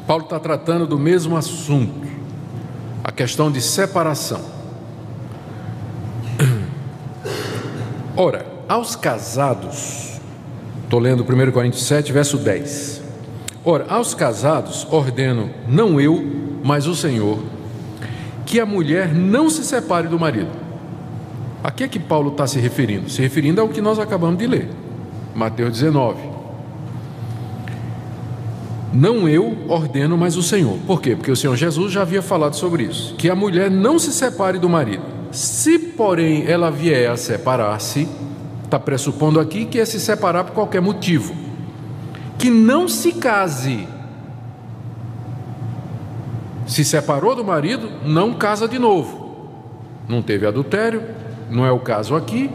Paulo está tratando do mesmo assunto, a questão de separação. Ora, aos casados, estou lendo 1 Coríntios 7, verso 10. Ora, aos casados ordeno, não eu, mas o Senhor, que a mulher não se separe do marido. A que é que Paulo está se referindo? Se referindo ao que nós acabamos de ler, Mateus 19. Não eu ordeno, mas o Senhor. Por quê? Porque o Senhor Jesus já havia falado sobre isso, que a mulher não se separe do marido. Se, porém, ela vier a separar-se, está pressupondo aqui que é se separar por qualquer motivo, que não se case. Se separou do marido, não casa de novo. Não teve adultério, não é o caso aqui,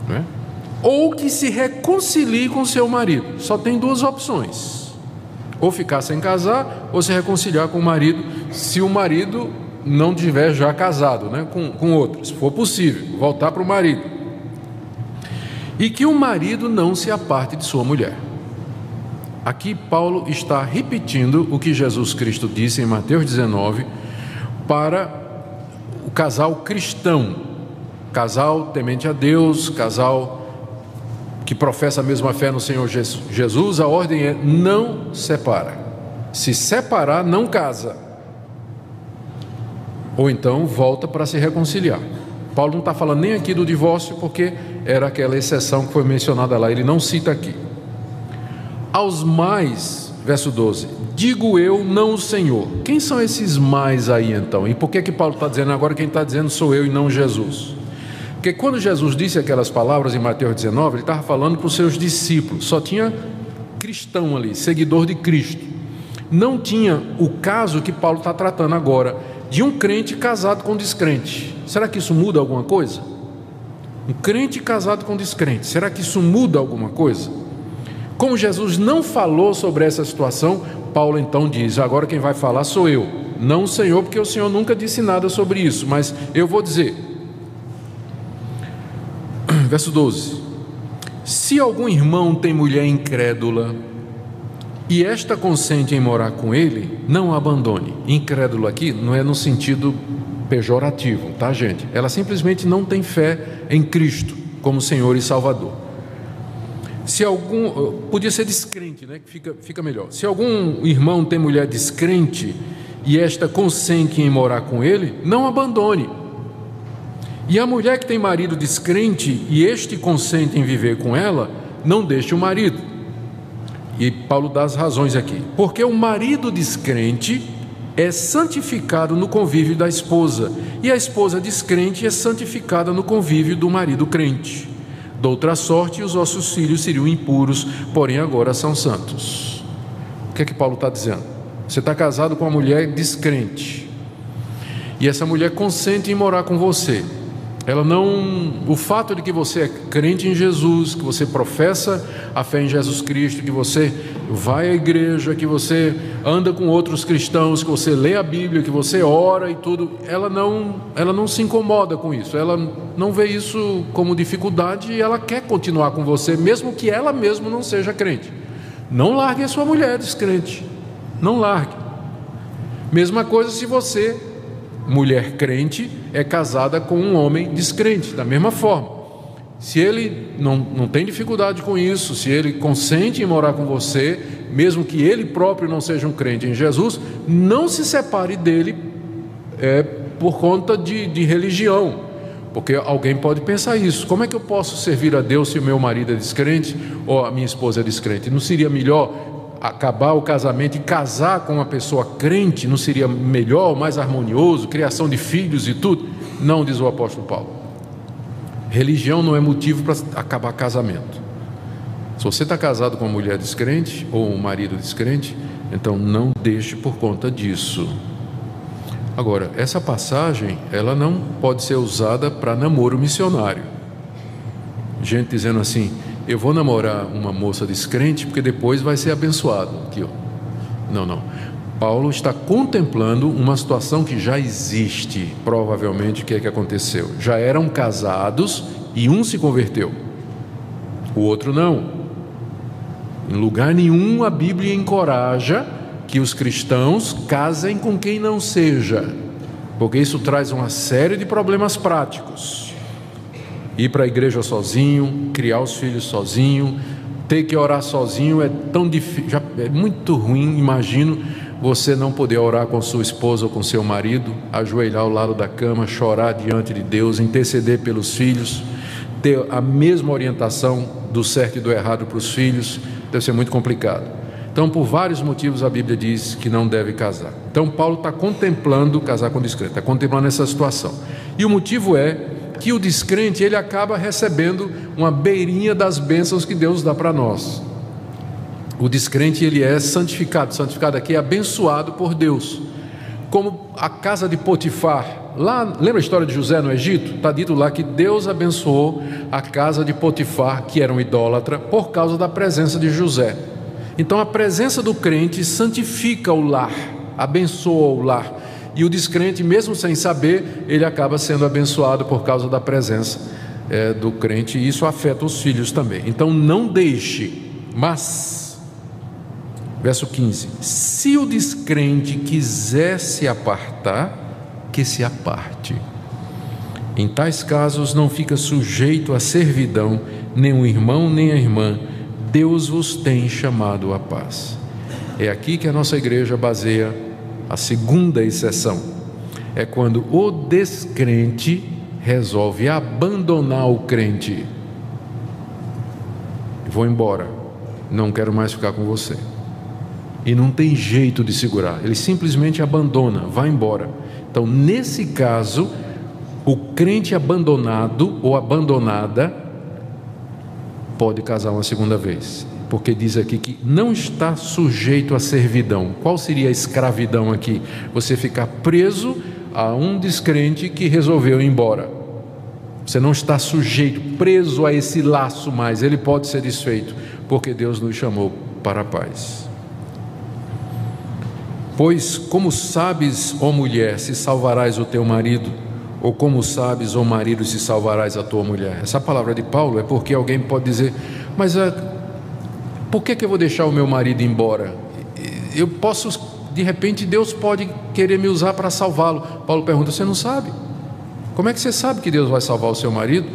né? Ou que se reconcilie com seu marido. Só tem duas opções: ou ficar sem casar, ou se reconciliar com o marido, se o marido não tiver já casado, né, com outro, se for possível, voltar para o marido. E que o marido não se aparte de sua mulher. Aqui Paulo está repetindo o que Jesus Cristo disse em Mateus 19 para o casal cristão, casal temente a Deus, casal que professa a mesma fé no Senhor Jesus. A ordem é: não separa. Se separar, não casa. Ou então volta para se reconciliar. Paulo não está falando nem aqui do divórcio, porque era aquela exceção que foi mencionada lá, ele não cita aqui. Aos mais, verso 12, digo eu, não o Senhor. Quem são esses mais aí então? E por que Paulo está dizendo agora? Quem está dizendo sou eu e não Jesus? Porque quando Jesus disse aquelas palavras em Mateus 19, ele estava falando para os seus discípulos. Só tinha cristão ali, seguidor de Cristo. Não tinha o caso que Paulo está tratando agora, de um crente casado com descrente. Será que isso muda alguma coisa? Um crente casado com descrente, será que isso muda alguma coisa? Como Jesus não falou sobre essa situação, Paulo então diz: agora quem vai falar sou eu, não o Senhor, porque o Senhor nunca disse nada sobre isso, mas eu vou dizer. Verso 12: se algum irmão tem mulher incrédula e esta consente em morar com ele, não a abandone. Incrédulo aqui não é no sentido pejorativo, tá, gente? Ela simplesmente não tem fé em Cristo como Senhor e Salvador. Se algum, podia ser descrente, né? Que fica melhor. Se algum irmão tem mulher descrente e esta consente em morar com ele, não abandone. E a mulher que tem marido descrente e este consente em viver com ela, não deixe o marido. E Paulo dá as razões aqui. Porque o marido descrente é santificado no convívio da esposa, e a esposa descrente é santificada no convívio do marido crente. De outra sorte, os vossos filhos seriam impuros, porém agora são santos. O que é que Paulo está dizendo? Você está casado com uma mulher descrente, e essa mulher consente em morar com você. Ela não, o fato de que você é crente em Jesus, que você professa a fé em Jesus Cristo, que você vai à igreja, que você anda com outros cristãos, que você lê a Bíblia, que você ora e tudo, ela não se incomoda com isso, ela não vê isso como dificuldade e ela quer continuar com você, mesmo que ela mesma não seja crente. Não largue a sua mulher descrente, não largue. Mesma coisa se você, mulher crente, é casada com um homem descrente, da mesma forma. Se ele não tem dificuldade com isso, se ele consente em morar com você, mesmo que ele próprio não seja um crente em Jesus, não se separe dele por conta de religião, porque alguém pode pensar isso: como é que eu posso servir a Deus se o meu marido é descrente ou a minha esposa é descrente? Não seria melhor acabar o casamento e casar com uma pessoa crente? Não seria melhor, mais harmonioso, criação de filhos e tudo? Não, diz o apóstolo Paulo. Religião não é motivo para acabar casamento. Se você está casado com uma mulher descrente ou um marido descrente, então não deixe por conta disso. Agora, essa passagem, ela não pode ser usada para namoro missionário. Gente dizendo assim: eu vou namorar uma moça descrente porque depois vai ser abençoado. Aqui, ó. Não. Paulo está contemplando uma situação que já existe. Provavelmente o que é que aconteceu? Já eram casados e um se converteu, o outro não. Em lugar nenhum a Bíblia encoraja que os cristãos casem com quem não seja, porque isso traz uma série de problemas práticos. Ir para a igreja sozinho, criar os filhos sozinho, ter que orar sozinho é tão difícil, é muito ruim, imagino. você não poder orar com sua esposa ou com seu marido, ajoelhar ao lado da cama, chorar diante de Deus, interceder pelos filhos, ter a mesma orientação do certo e do errado para os filhos, deve ser muito complicado. Então, por vários motivos, a Bíblia diz que não deve casar. Então, Paulo está contemplando casar com descrente, está contemplando essa situação. E o motivo é que o descrente, ele acaba recebendo uma beirinha das bênçãos que Deus dá para nós. O descrente, ele é santificado aqui é abençoado por Deus. Como a casa de Potifar, lá, lembra a história de José no Egito? Está dito lá que Deus abençoou a casa de Potifar, que era um idólatra, por causa da presença de José. Então a presença do crente santifica o lar, abençoa o lar. E o descrente, mesmo sem saber, ele acaba sendo abençoado por causa da presença do crente, e isso afeta os filhos também. Então não deixe, mas, verso 15: se o descrente quiser se apartar, que se aparte. Em tais casos não fica sujeito à servidão nem o irmão nem a irmã. Deus vos tem chamado à paz. É aqui que a nossa igreja baseia a segunda exceção. É quando o descrente resolve abandonar o crente. Vou embora, não quero mais ficar com você. E não tem jeito de segurar, ele simplesmente abandona, vai embora. Então, nesse caso, o crente abandonado ou abandonada pode casar uma segunda vez, porque diz aqui que não está sujeito à servidão. Qual seria a escravidão aqui? Você ficar preso a um descrente que resolveu ir embora. Você não está sujeito, preso a esse laço mais, ele pode ser desfeito, porque Deus nos chamou para a paz. Pois como sabes, ó mulher, se salvarás o teu marido, ou como sabes, ó marido, se salvarás a tua mulher? Essa palavra de Paulo é porque alguém pode dizer, mas por que eu vou deixar o meu marido embora? Eu posso, de repente Deus pode querer me usar para salvá-lo. Paulo pergunta, você não sabe? Como é que você sabe que Deus vai salvar o seu marido?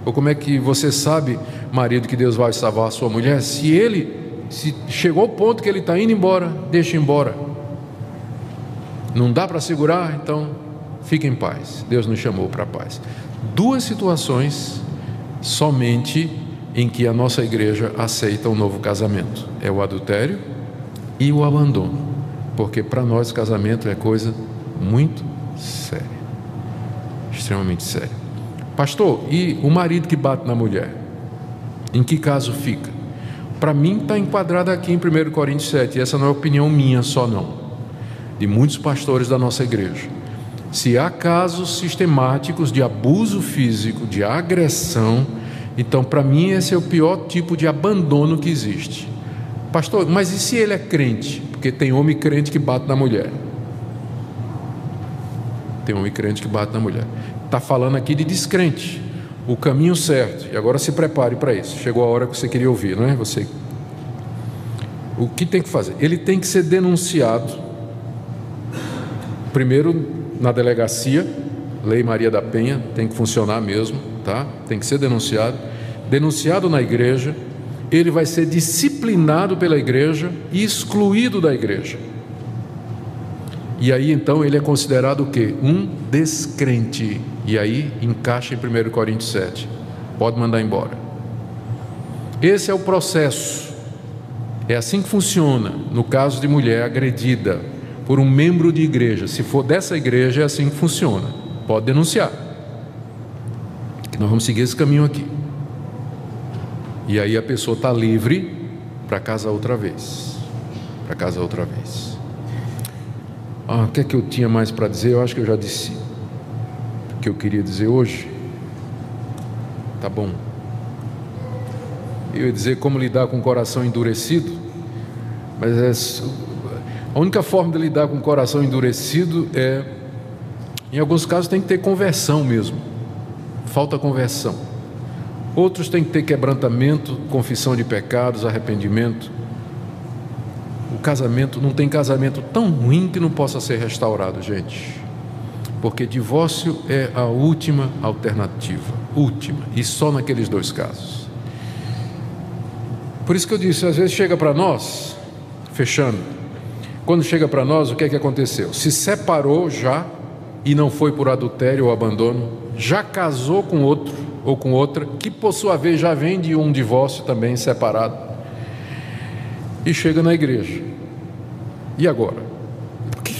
Ou como é que você sabe, marido, que Deus vai salvar a sua mulher? Se chegou ao ponto que ele está indo embora, deixa embora. Não dá para segurar, então fique em paz. Deus nos chamou para a paz. Duas situações somente em que a nossa igreja aceita um novo casamento: é o adultério e o abandono, porque para nós casamento é coisa muito séria, extremamente séria. Pastor, e o marido que bate na mulher, em que caso fica? Para mim está enquadrado aqui em 1 Coríntios 7, e essa não é opinião minha só não, de muitos pastores da nossa igreja. Se há casos sistemáticos de abuso físico, de agressão, então para mim esse é o pior tipo de abandono que existe. Pastor, mas e se ele é crente? Porque tem homem crente que bate na mulher. Tem homem crente que bate na mulher. Está falando aqui de descrente, o caminho certo. E agora se prepare para isso. Chegou a hora que você queria ouvir, não é? O que tem que fazer? Ele tem que ser denunciado. Primeiro na delegacia, Lei Maria da Penha, tem que funcionar mesmo, tá? Tem que ser denunciado na igreja. Ele vai ser disciplinado pela igreja e excluído da igreja. E aí então ele é considerado o quê? Um descrente. E aí encaixa em 1 Coríntios 7. Pode mandar embora. Esse é o processo. É assim que funciona no caso de mulher agredida por um membro de igreja. Se for dessa igreja, é assim que funciona. Pode denunciar. Nós vamos seguir esse caminho aqui. E aí a pessoa está livre para casar outra vez. O que é que eu tinha mais para dizer? Eu acho que eu já disse o que eu queria dizer hoje. Tá bom. Eu ia dizer como lidar com o coração endurecido, mas a única forma de lidar com o coração endurecido é, em alguns casos, tem que ter conversão mesmo. Falta conversão. Outros têm que ter quebrantamento, confissão de pecados, arrependimento. O casamento, não tem casamento tão ruim que não possa ser restaurado, gente. Porque divórcio é a última alternativa. Última. E só naqueles dois casos. Por isso que eu disse, às vezes chega para nós, fechando, quando chega para nós, o que é que aconteceu? Se separou já, e não foi por adultério ou abandono, já casou com outro ou com outra, que por sua vez já vem de um divórcio também separado, e chega na igreja. E agora? Porque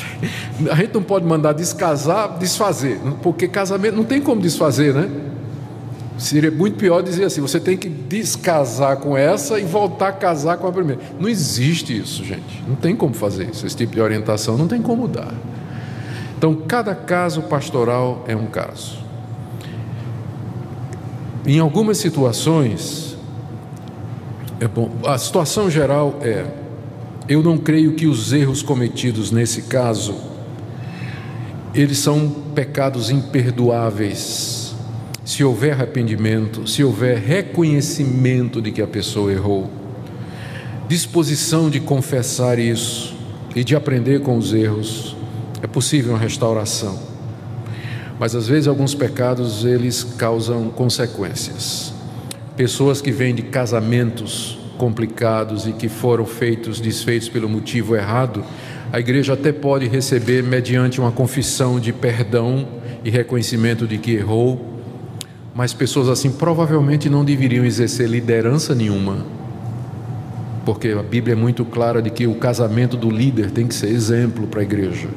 a gente não pode mandar descasar, desfazer, porque casamento não tem como desfazer, né? Seria muito pior dizer assim: você tem que descasar com essa e voltar a casar com a primeira. Não existe isso, gente. Não tem como fazer isso. Esse tipo de orientação não tem como dar. Então, cada caso pastoral é um caso. Em algumas situações, a situação geral eu não creio que os erros cometidos nesse caso, eles são pecados imperdoáveis. Se houver arrependimento, se houver reconhecimento de que a pessoa errou, disposição de confessar isso e de aprender com os erros, é possível uma restauração. Mas às vezes alguns pecados, eles causam consequências. Pessoas que vêm de casamentos complicados e que foram desfeitos pelo motivo errado, a igreja até pode receber mediante uma confissão de perdão e reconhecimento de que errou, mas pessoas assim provavelmente não deveriam exercer liderança nenhuma, porque a Bíblia é muito clara de que o casamento do líder tem que ser exemplo para a igreja.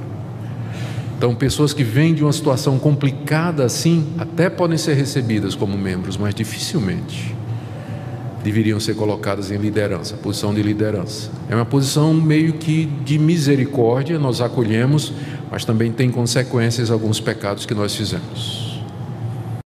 Então, pessoas que vêm de uma situação complicada assim, até podem ser recebidas como membros, mas dificilmente deveriam ser colocadas em liderança, posição de liderança. É uma posição meio que de misericórdia, nós acolhemos, mas também tem consequências alguns pecados que nós fizemos.